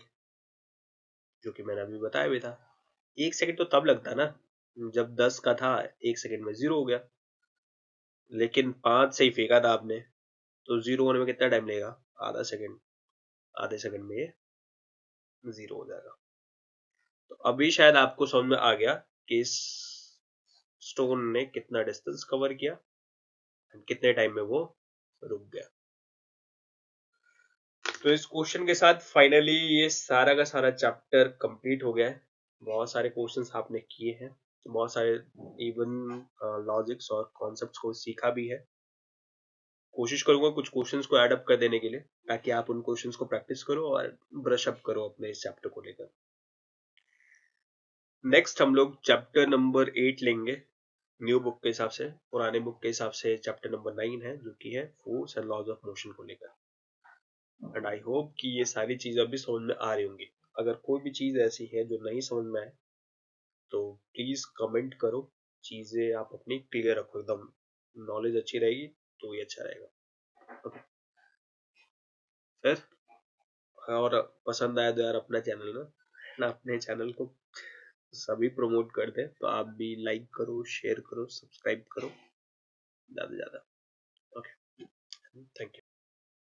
जो कि मैंने अभी बताया भी था। एक सेकंड तो तब लगता ना जब 10 का था, एक सेकंड में 0 हो गया, लेकिन 5 से ही फेंका था आपने, तो 0 होने में कितना टाइम लगेगा, आधा सेकंड, आधे सेकंड में ये 0 हो जाएगा। तो अभी शायद आपको समझ में आ गया कि इस स्टोन ने कितना डिस्टेंस कवर किया, कितने टाइम में वो रुक गया। तो इस क्वेश्चन के साथ फाइनली ये सारा का सारा चैप्टर कंप्लीट हो गया है। बहुत सारे क्वेश्चंस आपने किए हैं, बहुत सारे इवन लॉजिक्स और कॉन्सेप्ट्स को सीखा भी है। कोशिश करूंगा कुछ क्वेश्चंस को ऐड अप कर देने के लिए, ताकि आप उन क्वेश्चंस को प्रैक्टिस करो और ब्रश अप करो अपने इस चैप्टर को लेकर। नेक्स्ट हम लोग चैप्टर नंबर 8 लेंगे न्यू बुक के हिसाब से। पुराने बुक के हिसाब से चैप्टर नंबर 9 है, जो कि है force and laws of motion को लेकर। एंड आई होप कि ये सारी चीजें अभी समझ में आ रही होंगी। अगर कोई भी चीज ऐसी है जो नहीं समझ में आए तो प्लीज कमेंट करो, चीजें आप अपनी क्लियर रखो, एकदम नॉलेज अच्छी रहेगी तो ये अच्छा रहेगा। ओके, फिर और पसंद आया तो यार अपना चैनल ना अपने चैनल को सभी प्रमोट कर दे, तो आप भी लाइक करो, शेयर करो, सब्सक्राइब करो ज्यादा से ज्यादा। Okay, thank you.